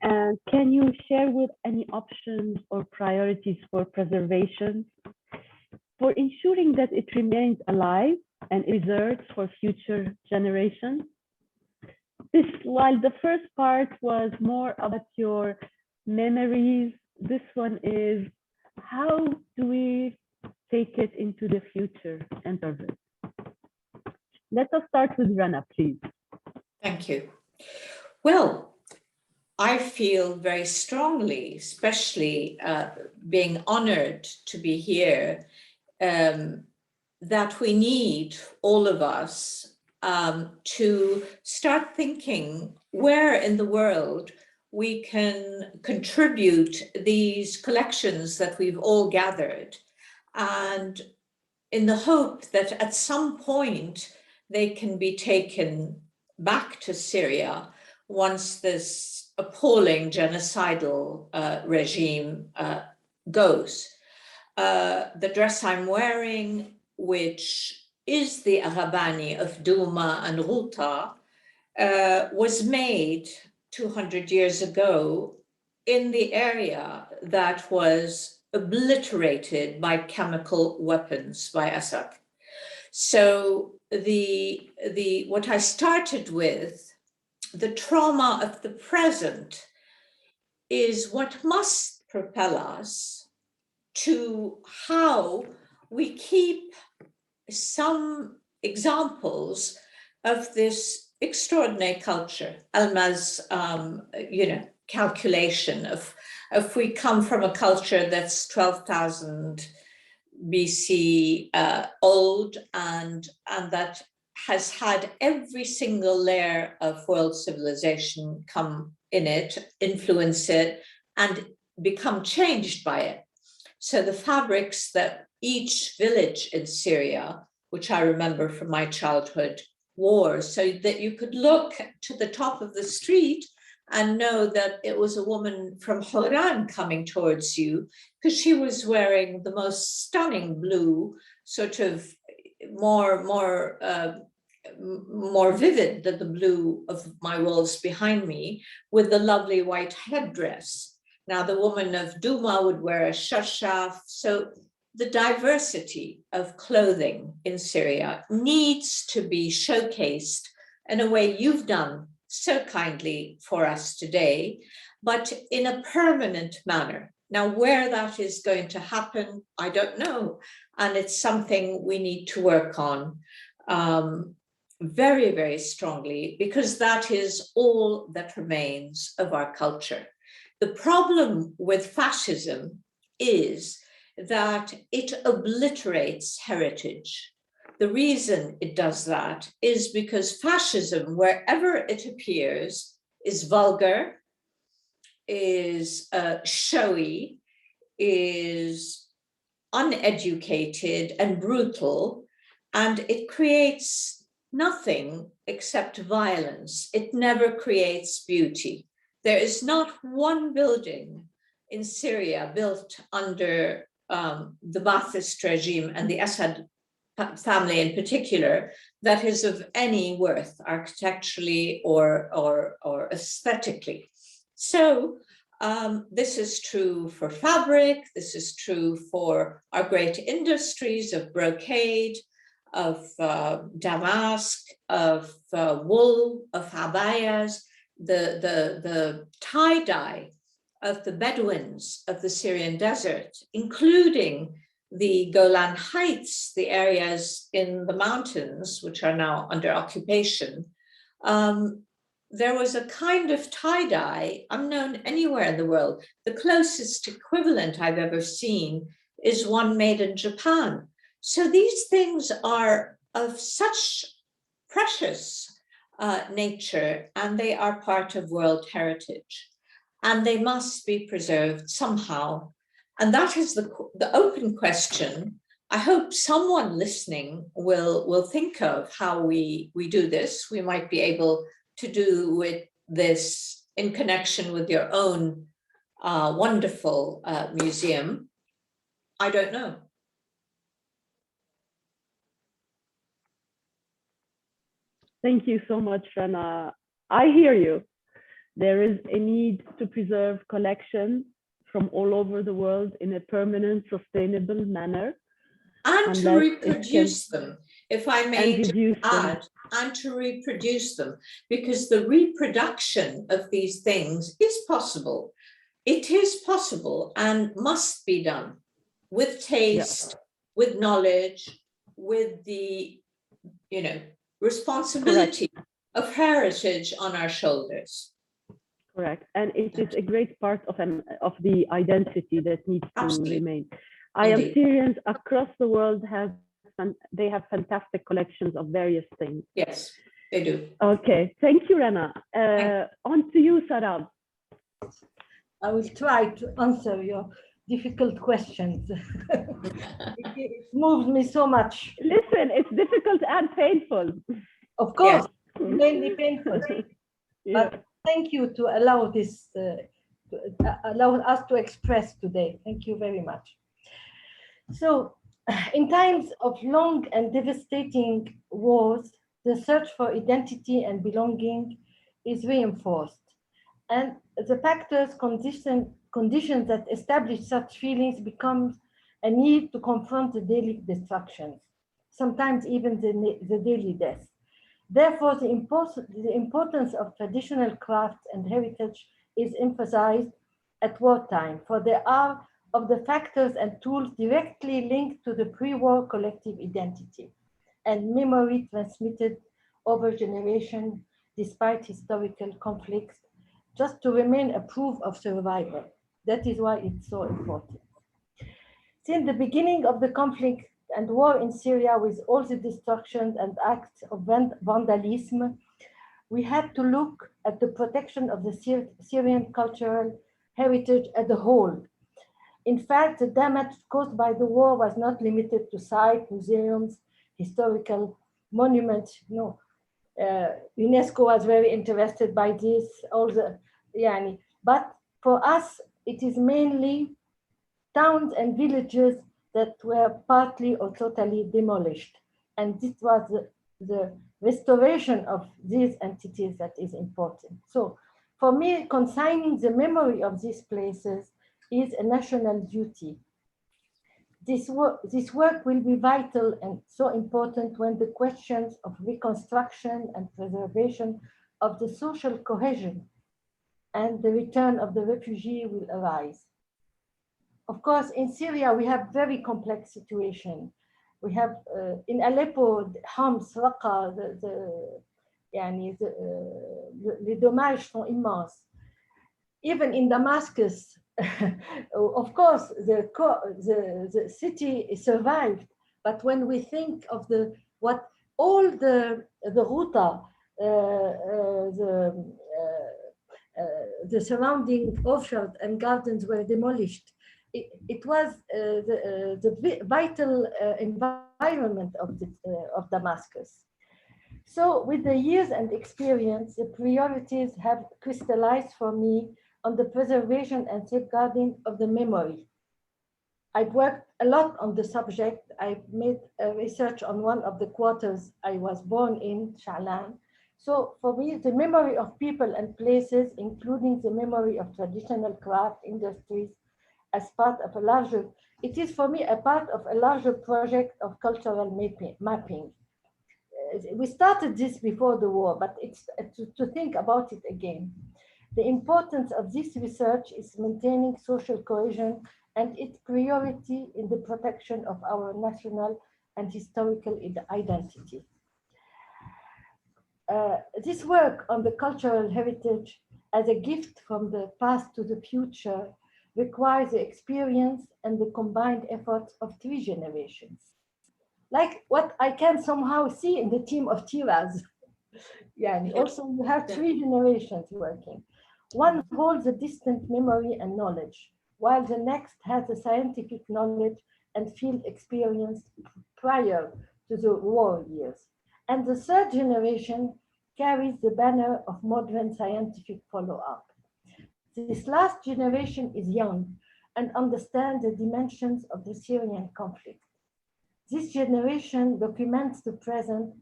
And can you share with any options or priorities for preservation, for ensuring that it remains alive and preserved for future generations? This, while the first part was more about your memories, this one is, how do we take it into the future and serve it? Let us start with Rana, please. Thank you. Well, I feel very strongly, especially being honored to be here, that we need, all of us, to start thinking where in the world we can contribute these collections that we've all gathered, and in the hope that at some point they can be taken back to Syria once this appalling genocidal regime goes. The dress I'm wearing, which is the Arabani of Douma and Ghouta, was made 200 years ago in the area that was obliterated by chemical weapons by Assad. So what I started with, the trauma of the present, is what must propel us to how we keep some examples of this extraordinary culture. Alma's, calculation of, if we come from a culture that's 12,000 BC old, and that has had every single layer of world civilization come in it, influence it, and become changed by it. So the fabrics that each village in Syria, which I remember from my childhood, wore, so that you could look to the top of the street and know that it was a woman from Horan coming towards you, because she was wearing the most stunning blue, sort of more vivid than the blue of my walls behind me, with the lovely white headdress. Now the woman of Douma would wear a shashaf. So the diversity of clothing in Syria needs to be showcased in a way you've done so kindly for us today, but in a permanent manner. Now, where that is going to happen, I don't know. And it's something we need to work on very, very strongly, because that is all that remains of our culture. The problem with fascism is that it obliterates heritage. The reason it does that is because fascism, wherever it appears, is vulgar, is showy, is uneducated and brutal, and it creates nothing except violence. It never creates beauty. There is not one building in Syria built under the Ba'athist regime and the Assad family in particular that is of any worth architecturally or aesthetically. So this is true for fabric, this is true for our great industries of brocade, of damask, of wool, of abayas, the tie-dye of the Bedouins of the Syrian desert, including the Golan Heights, the areas in the mountains, which are now under occupation. There was a kind of tie-dye unknown anywhere in the world. The closest equivalent I've ever seen is one made in Japan. So these things are of such precious nature, and they are part of World Heritage, and they must be preserved somehow. And that is the open question. I hope someone listening will think of how we do this. We might be able to do with this in connection with your own wonderful museum. I don't know. Thank you so much, Rana. I hear you. There is a need to preserve collections from all over the world in a permanent, sustainable manner. And to reproduce them, if I may add, and to reproduce them, because the reproduction of these things is possible. It is possible and must be done with taste, with knowledge, with the, responsibility of heritage on our shoulders. Correct, and it is a great part of the identity that needs to remain. I am Syrians across the world have fantastic collections of various things. Yes, they do. Okay, thank you, Rana. On to you, Sarab. I will try to answer your difficult questions. It moves me so much. Listen, it's difficult and painful. Of course, mainly painful. But thank you to allow this, allow us to express today. Thank you very much. So, in times of long and devastating wars, the search for identity and belonging is reinforced. And the factors, conditions that establish such feelings becomes a need to confront the daily destructions, sometimes even the daily death. Therefore, the importance of traditional crafts and heritage is emphasized at wartime, for there are of the factors and tools directly linked to the pre-war collective identity and memory transmitted over generations despite historical conflicts, just to remain a proof of survival. That is why it's so important. Since the beginning of the conflict and war in Syria, with all the destruction and acts of vandalism, we had to look at the protection of the Syrian cultural heritage as a whole. In fact, the damage caused by the war was not limited to sites, museums, historical monuments. No, UNESCO was very interested by this. But for us, it is mainly towns and villages that were partly or totally demolished, and this was the restoration of these entities that is important. So, for me, consigning the memory of these places is a national duty. This work will be vital and so important when the questions of reconstruction and preservation of the social cohesion and the return of the refugee will arise. Of course, in Syria, we have very complex situation. We have in Aleppo, Homs, Raqqa, les dommages sont immenses. Even in Damascus, of course, the city survived. But when we think of the Ghouta, the surrounding orchards and gardens were demolished. it was the vital environment of Damascus. So with the years and experience, the priorities have crystallized for me on the preservation and safeguarding of the memory. I've worked a lot on the subject. I've made research on one of the quarters I was born in, Sha'lan. So for me, the memory of people and places, including the memory of traditional craft industries as part of a larger, it is for me a part of a larger project of cultural mapping. We started this before the war, but it's to think about it again. The importance of this research is maintaining social cohesion and its priority in the protection of our national and historical identity. This work on the cultural heritage as a gift from the past to the future requires the experience and the combined efforts of 3 generations. Like what I can somehow see in the team of Tiraz. Yeah, also you have 3 generations working. One holds a distant memory and knowledge, while the next has a scientific knowledge and field experience prior to the war years. And the 3rd generation carries the banner of modern scientific follow-up. This last generation is young and understands the dimensions of the Syrian conflict. This generation documents the present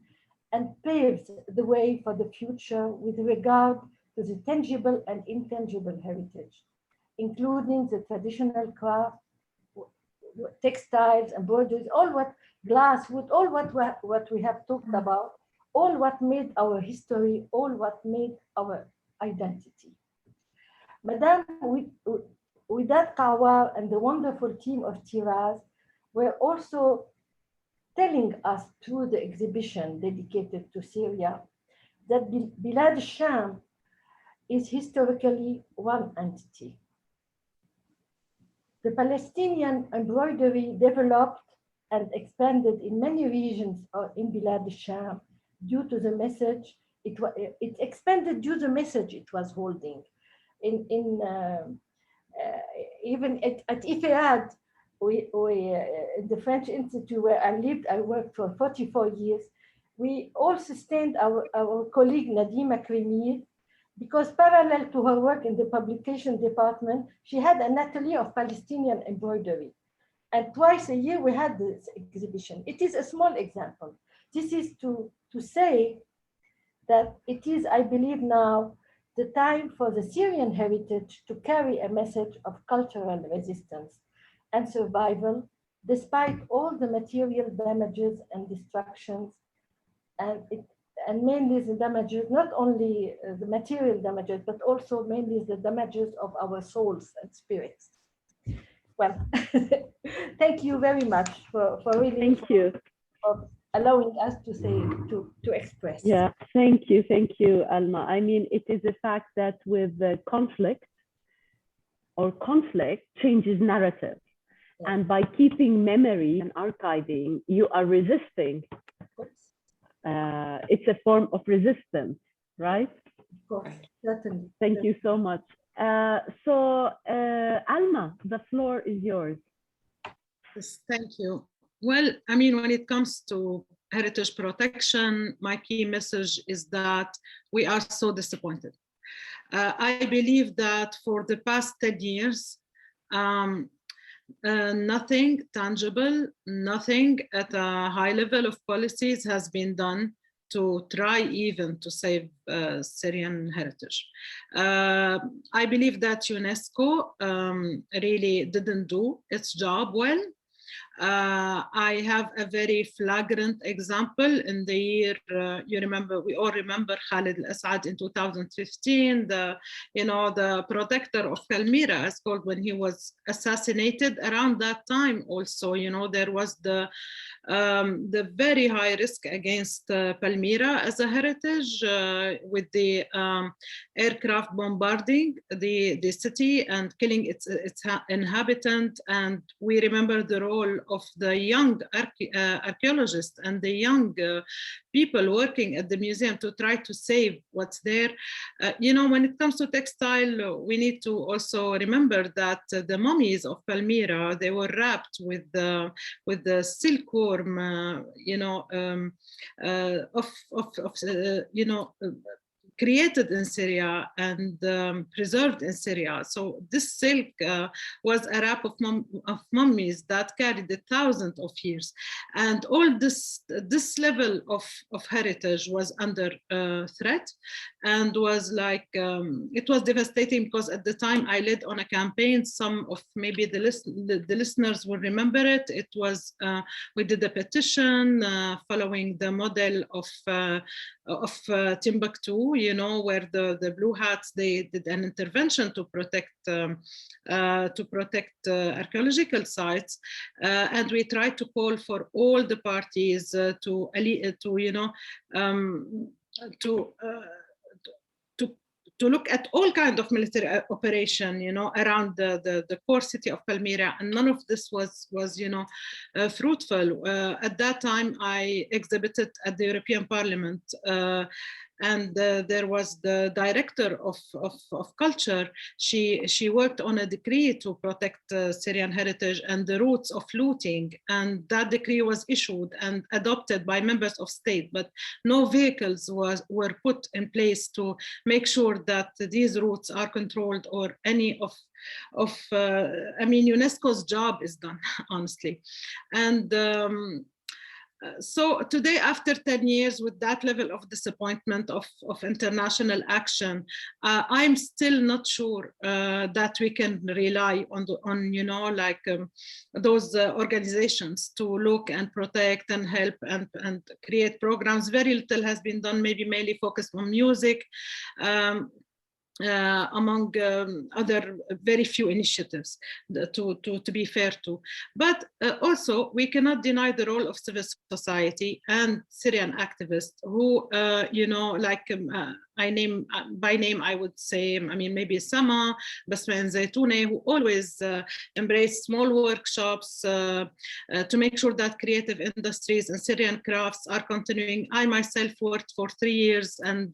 and paves the way for the future with regard to the tangible and intangible heritage, including the traditional craft, textiles, embroideries, all what glass, wood, all what we have talked about, all what made our history, all what made our identity. Madame, with that Kawar and the wonderful team of Tiraz were also telling us through the exhibition dedicated to Syria that Bilad al-Sham is historically one entity. The Palestinian embroidery developed and expanded in many regions in Bilad al-Sham due to the message, it expanded due to the message it was holding. Even at Ifead, in the French Institute where I lived, I worked for 44 years, we all sustained our colleague Nadima Kremir, because parallel to her work in the publication department, she had an atelier of Palestinian embroidery. And twice a year we had this exhibition. It is a small example. This is to say that it is, I believe now, the time for the Syrian heritage to carry a message of cultural resistance and survival, despite all the material damages and destructions, and mainly the damages, not only the material damages, but also mainly the damages of our souls and spirits. Well, thank you very much for really for allowing us to say, to express. Yeah, thank you, Alma. I mean, it is a fact that with the conflict changes narrative. Yeah. And by keeping memory and archiving, you are resisting. It's a form of resistance, right? Of course, certainly. Thank you so much. So, Alma, the floor is yours. Yes, thank you. Well, I mean, when it comes to heritage protection, my key message is that we are so disappointed. I believe that for the past 10 years, nothing tangible, nothing at a high level of policies has been done to try even to save Syrian heritage. I believe that UNESCO really didn't do its job well. I have a very flagrant example in the year, we all remember Khalid al-Assad in 2015, the protector of Palmyra, as called, when he was assassinated. Around that time also, there was the very high risk against Palmyra as a heritage with the aircraft bombarding the city and killing its inhabitant. And we remember the role of the young archaeologists and the young people working at the museum to try to save what's there. You know, when it comes to textile, we need to also remember that the mummies of Palmyra, they were wrapped with the silkworm, you know, you know, created in Syria and preserved in Syria. So this silk was a wrap of mummies that carried thousands of years. And all this level of heritage was under threat, and was like, it was devastating, because at the time I led on a campaign, some of maybe the listeners will remember it. It was, we did a petition following the model of Timbuktu, you know, where the Blue Hats, they did an intervention to protect archaeological sites, and we tried to call for all the parties to you know, to look at all kinds of military operation, you know, around the core city of Palmyra, and none of this was you know, fruitful. At that time, I exhibited at the European Parliament, and there was the director of culture. She worked on a decree to protect Syrian heritage and the roots of looting, and that decree was issued and adopted by members of state, but no vehicles were put in place to make sure that these routes are controlled, or any of I mean, UNESCO's job is done, honestly. And so today, after 10 years, with that level of disappointment of international action, I'm still not sure that we can rely on you know, like those organizations to look and protect and help and create programs. Very little has been done, maybe mainly focused on music. Among other very few initiatives to be fair to. But also, we cannot deny the role of civil society and Syrian activists who, you know, like I name by name, I would say, I mean, maybe Sama, Basma and Zaytoune, who always embrace small workshops to make sure that creative industries and Syrian crafts are continuing. I myself worked for 3 years, and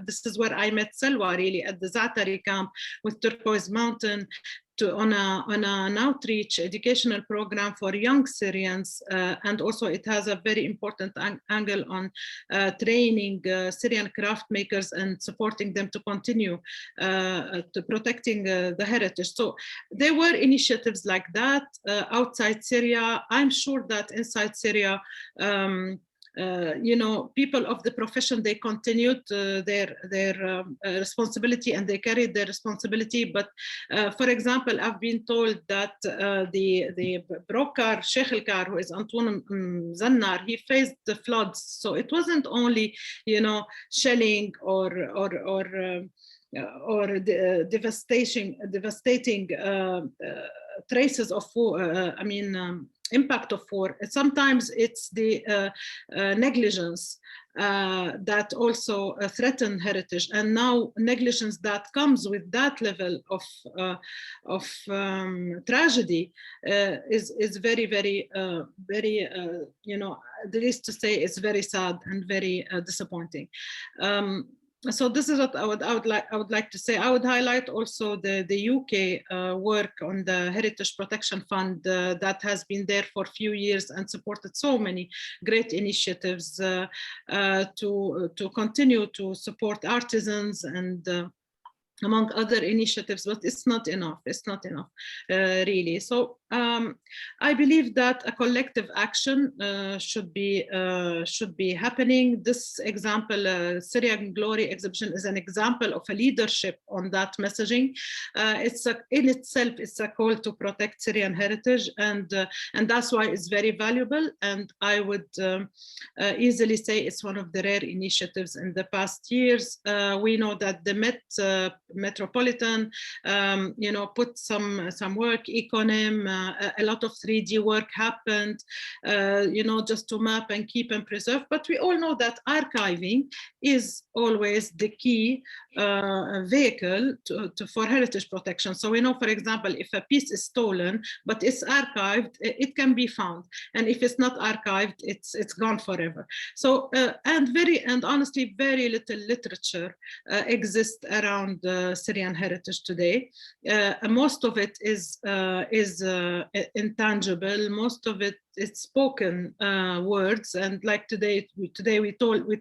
this is where I met Salwa, really, at the Zatari camp with Turquoise Mountain, on an outreach educational program for young Syrians, and also it has a very important angle on training Syrian craft makers and supporting them to continue to protecting the heritage. So there were initiatives like that outside Syria. I'm sure that inside Syria, you know, people of the profession, they continued their responsibility, and they carried their responsibility. But for example, I've been told that the broker Sheikh Al-Kar, who is Antoun Zannar, he faced the floods. So it wasn't only, you know, shelling or devastating traces of I mean, impact of war. Sometimes it's the negligence that also threaten heritage, and now negligence that comes with that level of tragedy is very, very, very, you know, the least to say, it's very sad and very disappointing. So this is what I would like to say. I would highlight also the UK work on the Heritage Protection Fund that has been there for a few years and supported so many great initiatives to continue to support artisans and among other initiatives, but it's not enough. It's not enough, really. So I believe that a collective action should be happening. This example, Syrian Glory exhibition, is an example of a leadership on that messaging. In itself, it's a call to protect Syrian heritage, and that's why it's very valuable. And I would easily say it's one of the rare initiatives in the past years. We know that the Met metropolitan, put some work, econym, a lot of 3D work happened, just to map and keep and preserve. But we all know that archiving is always the key vehicle for heritage protection. So we know, for example, if a piece is stolen, but it's archived, it can be found. And if it's not archived, it's gone forever. So, and honestly, very little literature exists around Syrian heritage today. Most of it is intangible. Most of it is spoken words. And like today we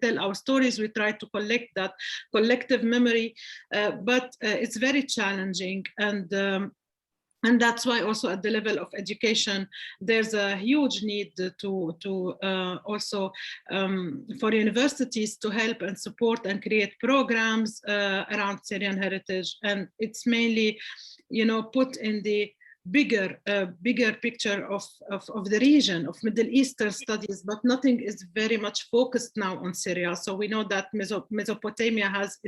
tell our stories. We try to collect that collective memory, but it's very challenging. And that's why also at the level of education, there's a huge need to also for universities to help and support and create programs around Syrian heritage. And it's mainly, put in the bigger picture of the region of Middle Eastern studies, but nothing is very much focused now on Syria. So we know that Mesopotamia has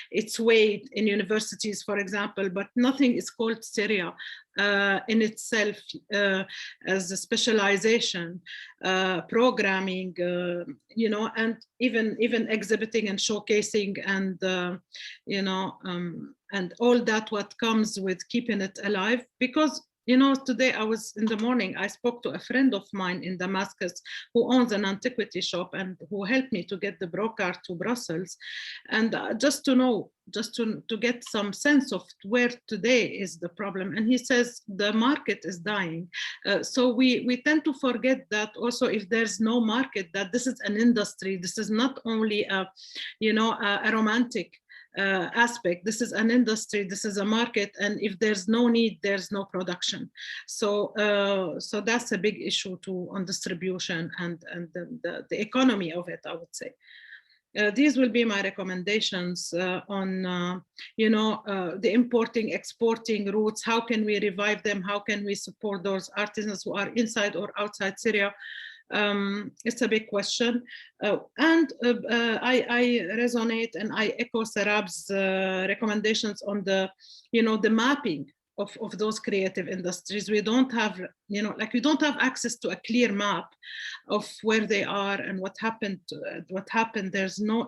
its weight in universities, for example, but nothing is called Syria in itself as a specialization, programming, and even exhibiting and showcasing and and all that what comes with keeping it alive. Because today in the morning, I spoke to a friend of mine in Damascus who owns an antiquity shop and who helped me to get the broker to Brussels. And just to get some sense of where today is the problem. And he says the market is dying. So we tend to forget that also, if there's no market, that this is an industry. This is not only a romantic aspect. This is an industry, this is a market, and if there's no need, there's no production. So so that's a big issue on distribution and the economy of it, I would say. These will be my recommendations on the importing, exporting routes. How can we revive them? How can we support those artisans who are inside or outside Syria? It's a big question. I resonate and I echo Sarab's recommendations on the mapping of those creative industries. We don't have, we don't have access to a clear map of where they are and what happened. There's no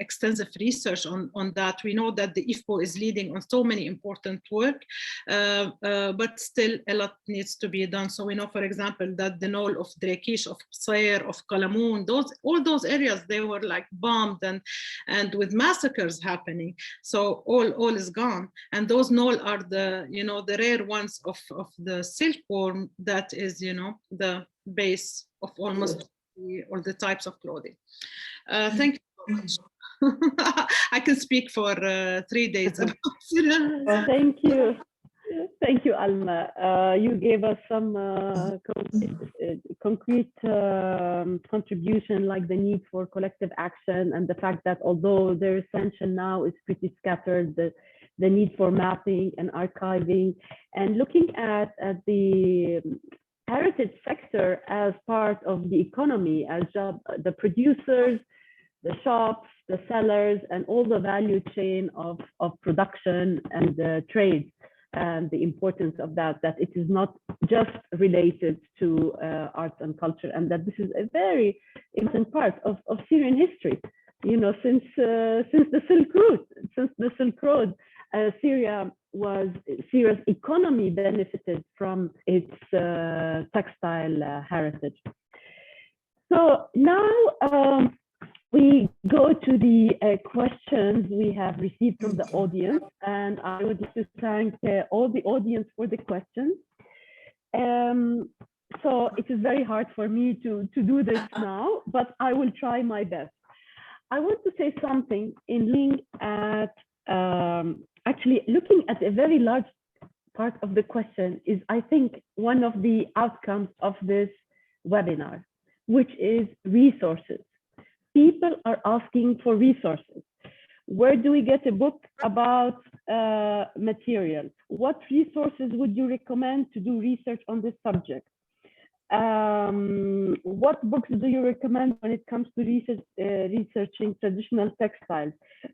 extensive research on that. We know that the IFPO is leading on so many important work, but still a lot needs to be done. So we know, for example, that the knoll of Drakish, of Qusayr, of Qalamun, all those areas, they were like bombed and with massacres happening. So all is gone. And those knoll are the rare ones of the silkworm that is the base of almost all the types of clothing. Thank you so much. I can speak for 3 days. Thank you, Alma. You gave us some concrete contribution, like the need for collective action and the fact that although their essential now is pretty scattered, the need for mapping and archiving, and looking at the heritage sector as part of the economy, as the producers, the shops, the sellers, and all the value chain of production and the trade, and the importance of that it is not just related to arts and culture, and that this is a very important part of Syrian history. Since the Silk Road, Syria's economy benefited from its textile heritage. So now we go to the questions we have received from the audience, and I would like to thank all the audience for the questions. So it is very hard for me to do this now, but I will try my best. I want to say something in looking at actually looking at a very large part of the question is, I think, one of the outcomes of this webinar, which is resources. People are asking for resources. Where do we get a book about material? What resources would you recommend to do research on this subject? What books do you recommend when it comes to researching traditional textiles?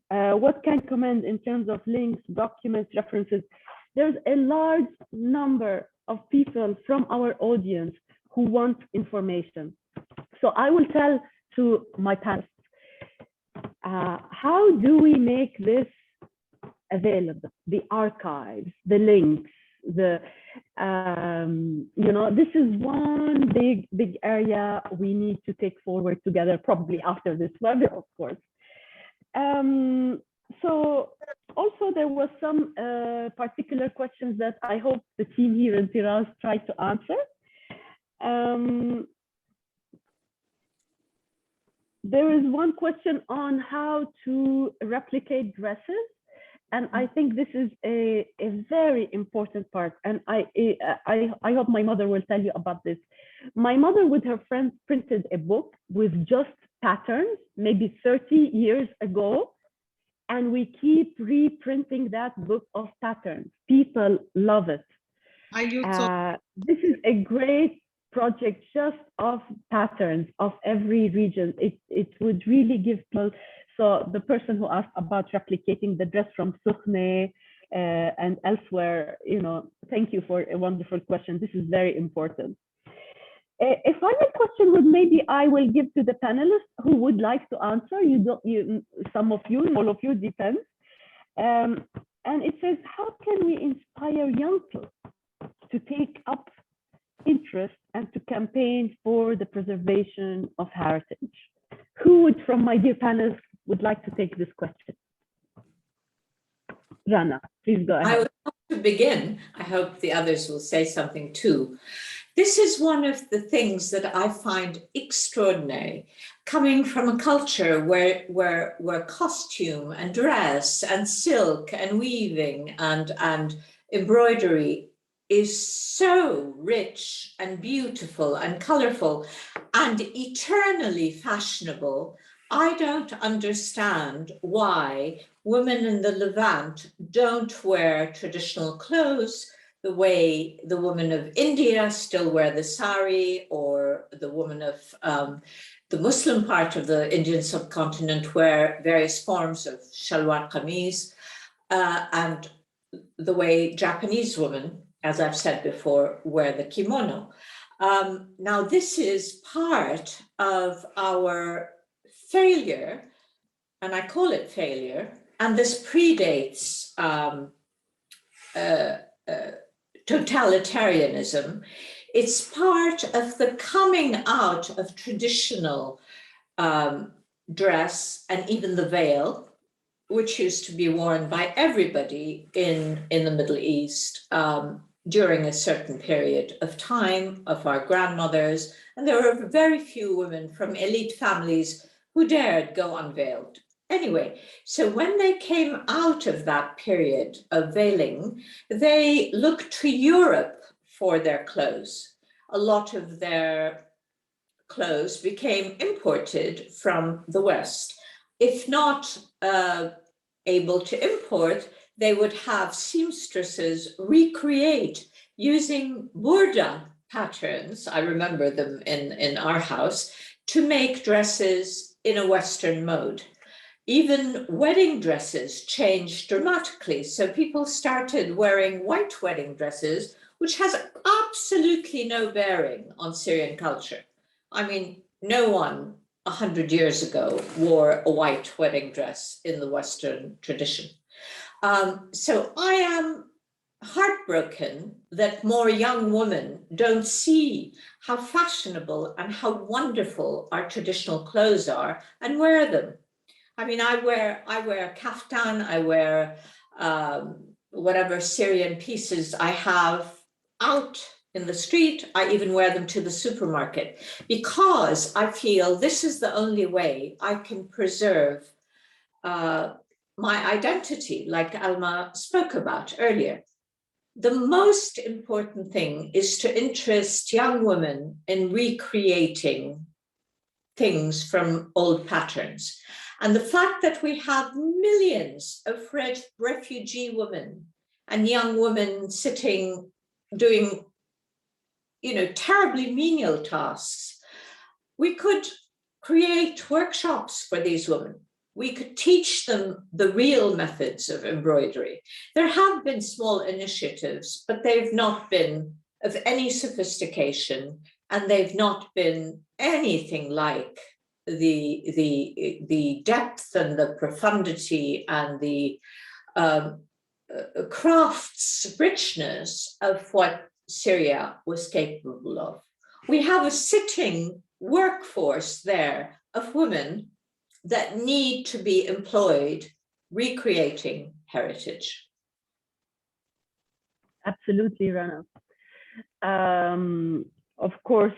What can you recommend in terms of links, documents, references? There's a large number of people from our audience who want information. So I will tell to my panelists, how do we make this available? The archives, the links, the this is one big area we need to take forward together, probably after this webinar, of course. So also there was some particular questions that I hope the team here in Tiraz tried to answer. There is one question on how to replicate dresses. And I think this is a very important part. And I hope my mother will tell you about this. My mother with her friends printed a book with just patterns, maybe 30 years ago. And we keep reprinting that book of patterns. People love it. This is a great project just of patterns of every region. It would really give people. So the person who asked about replicating the dress from Sukhne and elsewhere, thank you for a wonderful question. This is very important. A final question would maybe I will give to the panelists who would like to answer. Some of you, all of you, depends. And it says, how can we inspire young people to take up interest and to campaign for the preservation of heritage? Who would, from my dear panelists, would like to take this question? Rana, please go ahead. I would like to begin. I hope the others will say something too. This is one of the things that I find extraordinary, coming from a culture where costume and dress and silk and weaving and embroidery is so rich and beautiful and colorful and eternally fashionable. I don't understand why women in the Levant don't wear traditional clothes the way the women of India still wear the sari, or the women of the Muslim part of the Indian subcontinent wear various forms of shalwar kameez, and the way Japanese women, as I've said before, wear the kimono. Now, this is part of our failure, and I call it failure, and this predates totalitarianism. It's part of the coming out of traditional dress and even the veil, which used to be worn by everybody in the Middle East during a certain period of time of our grandmothers. And there were very few women from elite families who dared go unveiled. Anyway, so when they came out of that period of veiling, they looked to Europe for their clothes. A lot of their clothes became imported from the West. If not able to import, they would have seamstresses recreate using burda patterns, I remember them in our house, to make dresses in a Western mode. Even wedding dresses changed dramatically. So people started wearing white wedding dresses, which has absolutely no bearing on Syrian culture. I mean, no one 100 years ago wore a white wedding dress in the Western tradition. So I am heartbroken that more young women don't see how fashionable and how wonderful our traditional clothes are and wear them. I mean, I wear a kaftan, I wear whatever Syrian pieces I have out in the street. I even wear them to the supermarket because I feel this is the only way I can preserve my identity, like Alma spoke about earlier. The most important thing is to interest young women in recreating things from old patterns. And the fact that we have millions of refugee women and young women sitting, doing terribly menial tasks. We could create workshops for these women. We could teach them the real methods of embroidery. There have been small initiatives, but they've not been of any sophistication, and they've not been anything like the depth and the profundity and the crafts richness of what Syria was capable of. We have a sitting workforce there of women that need to be employed recreating heritage. Absolutely, Rana. Of course,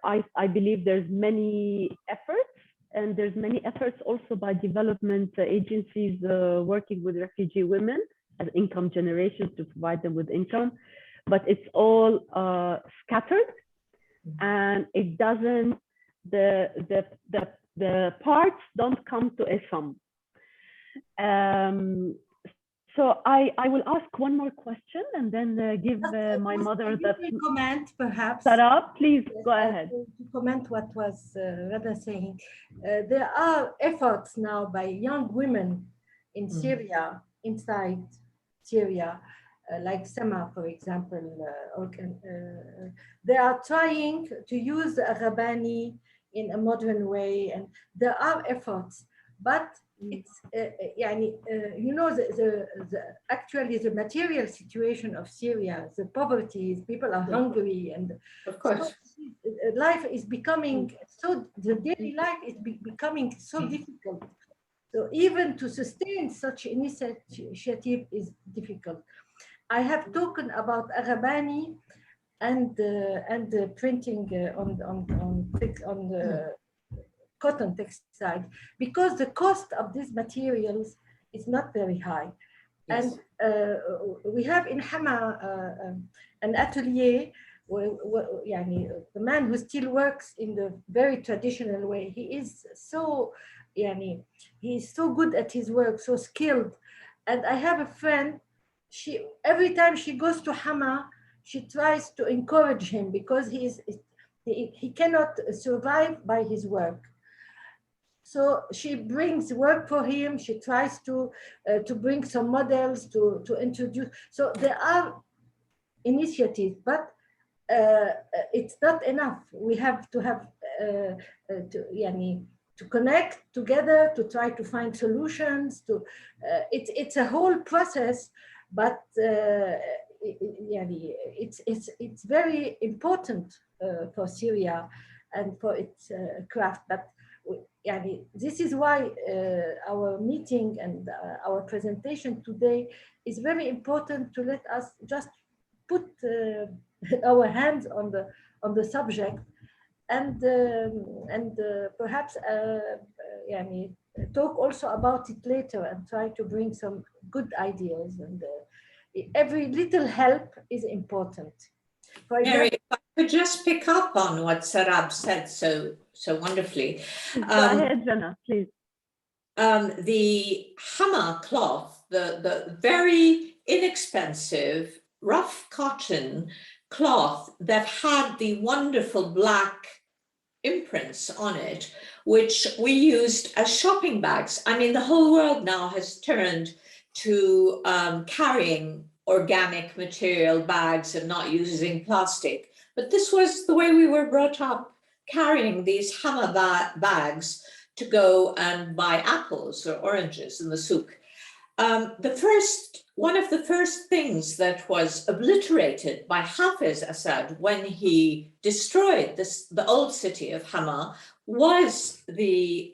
I believe there's many efforts, and there's many efforts also by development agencies working with refugee women as income generation to provide them with income, but it's all scattered, and it doesn't, the parts don't come to a sum. So I will ask one more question and then give my mother the comment, perhaps. Sarah, please go ahead. To comment what was Rana saying. There are efforts now by young women in Syria, inside Syria, like Sama, for example. They are trying to use the Arabani in a modern way, and there are efforts, but it's actually the material situation of Syria, the poverty, people are hungry, and of course, so life is becoming so, the daily life is becoming so difficult. So even to sustain such initiative is difficult. I have spoken about Arabani and the printing on the cotton textile, because the cost of these materials is not very high. Yes. And we have in Hama an atelier where the man who still works in the very traditional way. He is so good at his work, so skilled. And I have a friend, every time she goes to Hama, she tries to encourage him, because he cannot survive by his work. So she brings work for him. She tries to bring some models to introduce. So there are initiatives, but it's not enough. We have to have to connect together, to try to find solutions. It's a whole process, but it's very important for Syria and for its craft. But this is why our meeting and our presentation today is very important, to let us just put our hands on the subject, and perhaps talk also about it later, and try to bring some good ideas. And every little help is important. For example, Mary, if I could just pick up on what Sarab said so wonderfully. Go ahead, Jana, please. The Hama cloth, the very inexpensive, rough cotton cloth that had the wonderful black imprints on it, which we used as shopping bags. I mean, the whole world now has turned to carrying organic material bags and not using plastic. But this was the way we were brought up, carrying these Hama bags to go and buy apples or oranges in the souk. One of the first things that was obliterated by Hafiz Assad when he destroyed the old city of Hama was the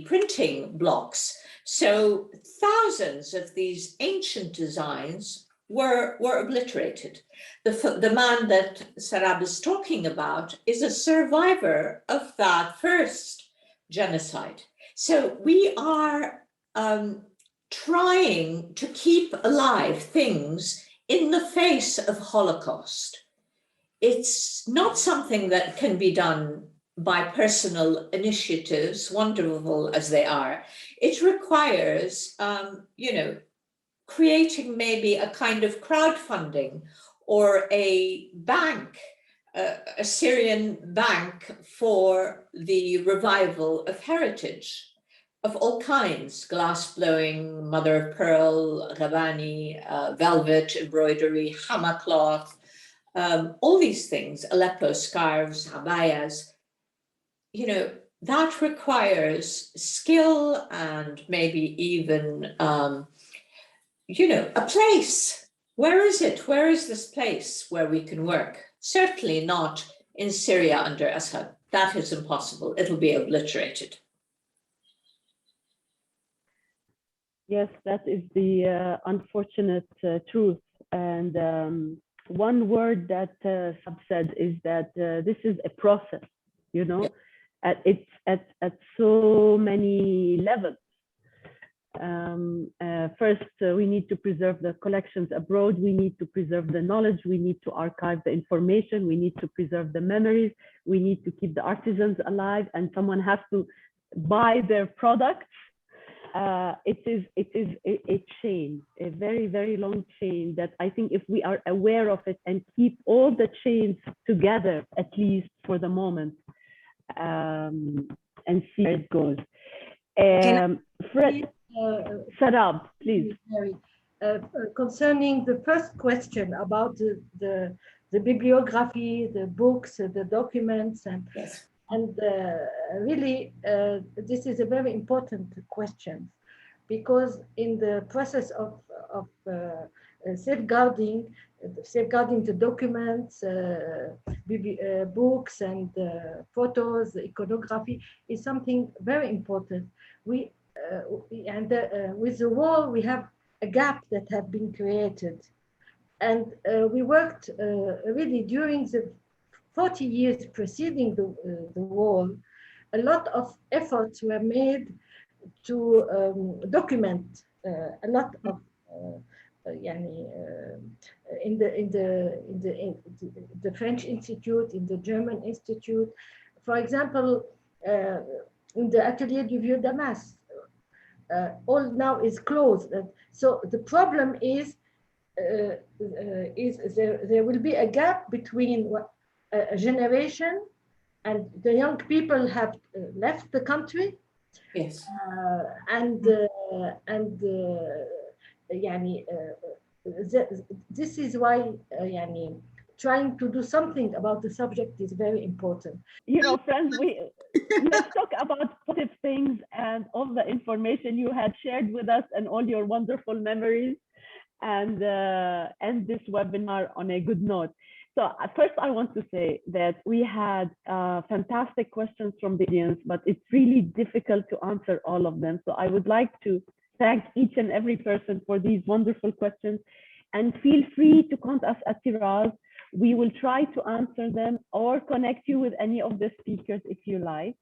printing blocks. So thousands of these ancient designs were obliterated. The man that Sarab is talking about is a survivor of that first genocide. So we are trying to keep alive things in the face of Holocaust. It's not something that can be done by personal initiatives, wonderful as they are. It requires, creating maybe a kind of crowdfunding or a bank, a Syrian bank for the revival of heritage of all kinds, glass blowing, mother of pearl, Ghabani, velvet, embroidery, hama cloth, all these things, Aleppo scarves, abayas, you know, that requires skill and maybe even, you know, a place. Where is it? Where is this place where we can work? Certainly not in Syria under Assad. That is impossible. It'll be obliterated. Yes, that is the unfortunate truth. And one word that Sab said is that this is a process, you know, it's at so many levels. First, we need to preserve the collections abroad. We need to preserve the knowledge. We need to archive the information. We need to preserve the memories. We need to keep the artisans alive, and someone has to buy their products. It is a chain, a very, very long chain that I think if we are aware of it and keep all the chains together, at least for the moment, and see where it goes. Fred, Sarab, please. Concerning the first question about the bibliography, the books, the documents, and yes. And really, this is a very important question, because in the process of safeguarding the documents, books and photos, iconography is something very important. With the war, we have a gap that have been created, and we worked really during the 40 years preceding the war. A lot of efforts were made to document a lot of in the French Institute, in the German Institute. For example, in the Atelier du Vieux Damas, all now is closed. So the problem is there will be a gap between a generation, and the young people have left the country. Yes. This is why trying to do something about the subject is very important. You know, friends, let's talk about positive things and all the information you had shared with us and all your wonderful memories, and end this webinar on a good note. So first, I want to say that we had fantastic questions from the audience, but it's really difficult to answer all of them. So I would like to thank each and every person for these wonderful questions, and feel free to contact us at Tiraz. We will try to answer them or connect you with any of the speakers if you like.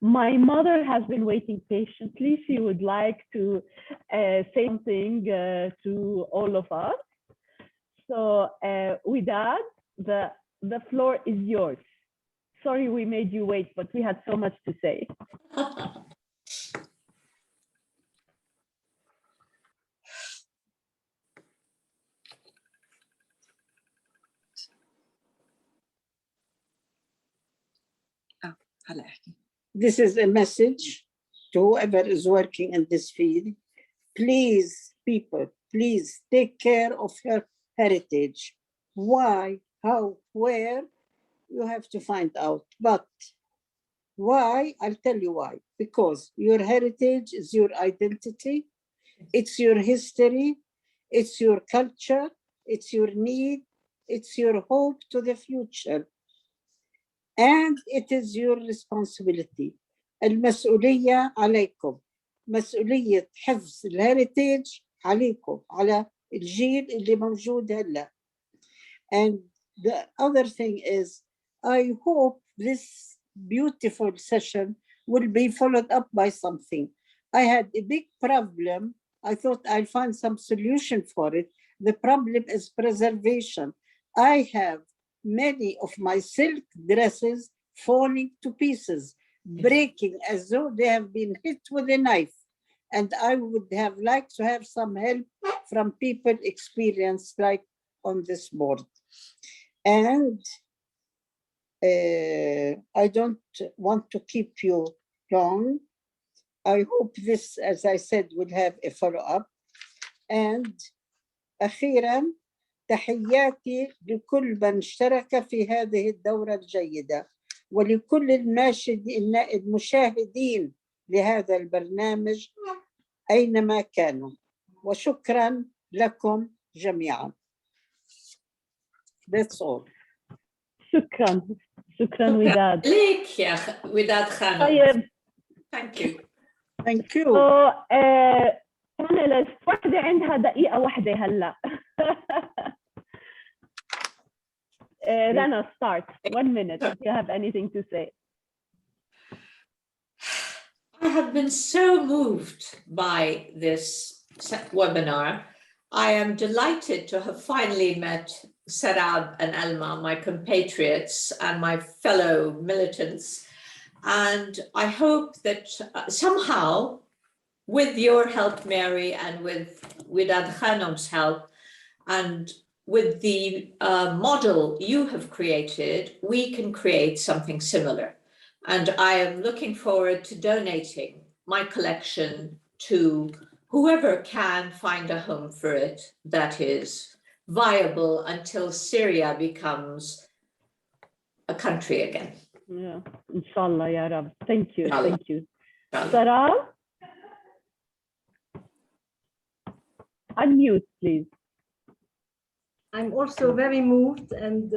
My mother has been waiting patiently. She would like to say something to all of us. So with that, the floor is yours. Sorry we made you wait, but we had so much to say. This is a message to whoever is working in this field. Please, people, please take care of your heritage. Why, how, where, you have to find out. But why? I'll tell you why. Because your heritage is your identity, it's your history, it's your culture, it's your need, it's your hope to the future. And it is your responsibility. المسؤولية عليكم. مسؤولية حفظ الهeritage عليكم، على الجيل اللي موجود هلا. And the other thing is, I hope this beautiful session will be followed up by something. I had a big problem. I thought I'll find some solution for it. The problem is preservation. I have many of my silk dresses falling to pieces, breaking as though they have been hit with a knife. And I would have liked to have some help from people experienced like on this board. And I don't want to keep you long. I hope this, as I said, will have a follow-up. And أخيراً تحياتي لكل من اشترك في هذه الدورة الجيدة ولكل المشاهدين لهذا البرنامج أينما كانوا، وشكراً لكم جميعاً. That's all. شكراً وداد. ليك يا وداد خانم. طيب. Thank you. Thank you. So, panelist واحدة عندها دقيقة واحدة هلا. Rana, start. 1 minute if you have anything to say. I have been so moved by this webinar. I am delighted to have finally met Sarab and Alma, my compatriots and my fellow militants. And I hope that somehow, with your help, Mary, and with Widad Khanum's help, and with the model you have created, we can create something similar. And I am looking forward to donating my collection to whoever can find a home for it that is viable until Syria becomes a country again. Yeah, inshallah, ya Rab. Thank you. Inshallah. Thank you. Inshallah. Sarah? Unmute, please. I'm also very moved, and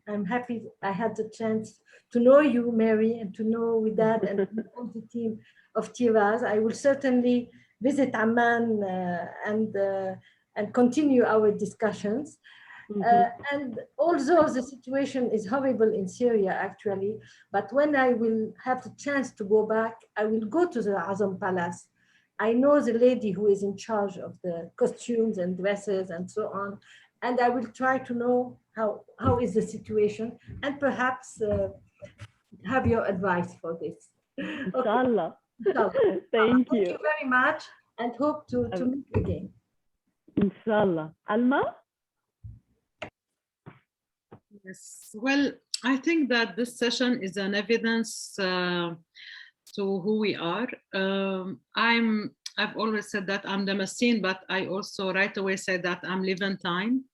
I'm happy I had the chance to know you, Mary, and to know Widad and all the team of Tiraz. I will certainly visit Amman and continue our discussions. And although the situation is horrible in Syria, actually, but when I will have the chance to go back, I will go to the Azam Palace. I know the lady who is in charge of the costumes and dresses and so on. And I will try to know how is the situation and perhaps have your advice for this. Inshallah. Okay. Thank you. Thank you very much and hope to meet again. Inshallah. Alma? Yes, well, I think that this session is an evidence to who we are. I've always said that I'm Damascene, but I also right away said that I'm Levantine.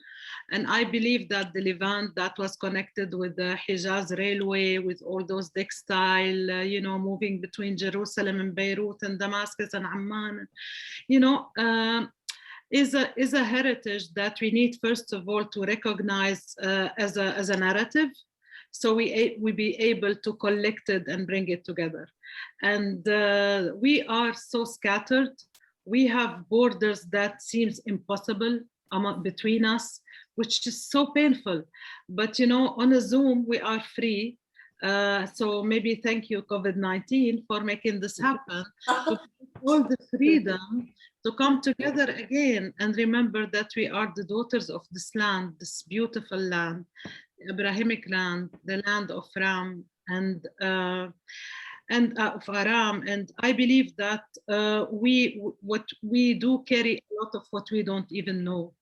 And I believe that the Levant that was connected with the Hijaz railway, with all those textile, moving between Jerusalem and Beirut and Damascus and Amman, is a heritage that we need, first of all, to recognize as a narrative. So we be able to collect it and bring it together. And we are so scattered. We have borders that seems impossible between us, which is so painful. But on a Zoom, we are free. So maybe thank you, COVID-19, for making this happen. All the freedom to come together again and remember that we are the daughters of this land, this beautiful land, the Abrahamic land, the land of Ram and of Aram. And I believe that what we do carry a lot of what we don't even know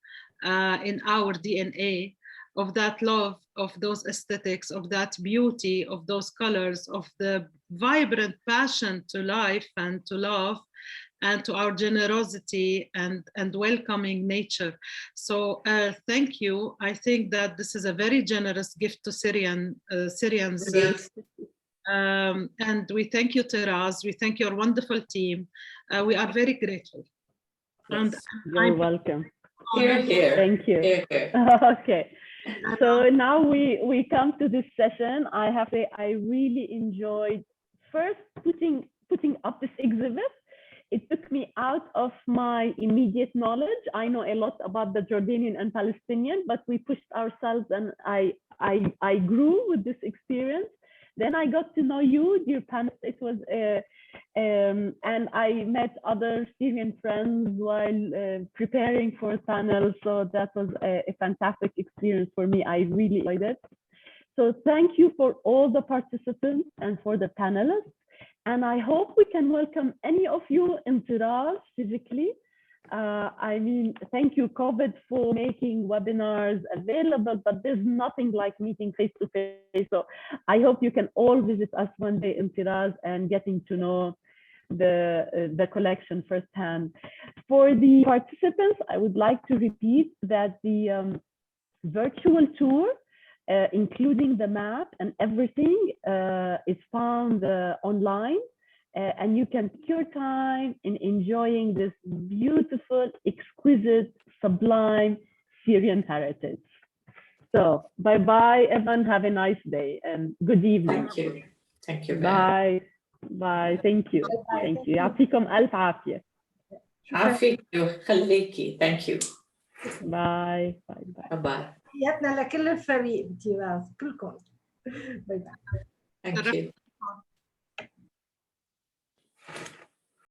in our DNA, of that love, of those aesthetics, of that beauty, of those colors, of the vibrant passion to life and to love, and to our generosity and welcoming nature. So thank you. I think that this is a very generous gift to Syrians. And we thank you, Tiraz. We thank your wonderful team. We are very grateful. Yes. You're welcome. Here, here. Thank you. Here, here. Okay. So now we come to this session. I have to say I really enjoyed first putting up this exhibit. It took me out of my immediate knowledge. I know a lot about the Jordanian and Palestinian, but we pushed ourselves, and I grew with this experience. Then I got to know you, dear panel. It was and I met other Syrian friends while preparing for a panel. So that was a fantastic experience for me. I really enjoyed it. So thank you for all the participants and for the panelists. And I hope we can welcome any of you in Tiraz physically I mean, thank you, COVID, for making webinars available, but there's nothing like meeting face to face. So I hope you can all visit us one day in Tiraz and getting to know the collection firsthand. For the participants, I would like to repeat that the virtual tour, including the map and everything, is found online. And you can take your time in enjoying this beautiful, exquisite, sublime Syrian heritage. So bye-bye, everyone. Have a nice day and good evening. Thank you. Thank you. Bye. Bye. Thank you. Thank you. يعطيكم ألف عافية. عافيك خليكي. Thank you. Bye. Bye. Bye. Bye. تحياتنا لكل الفريق بتيراز كلكم. باي باي. Thank you.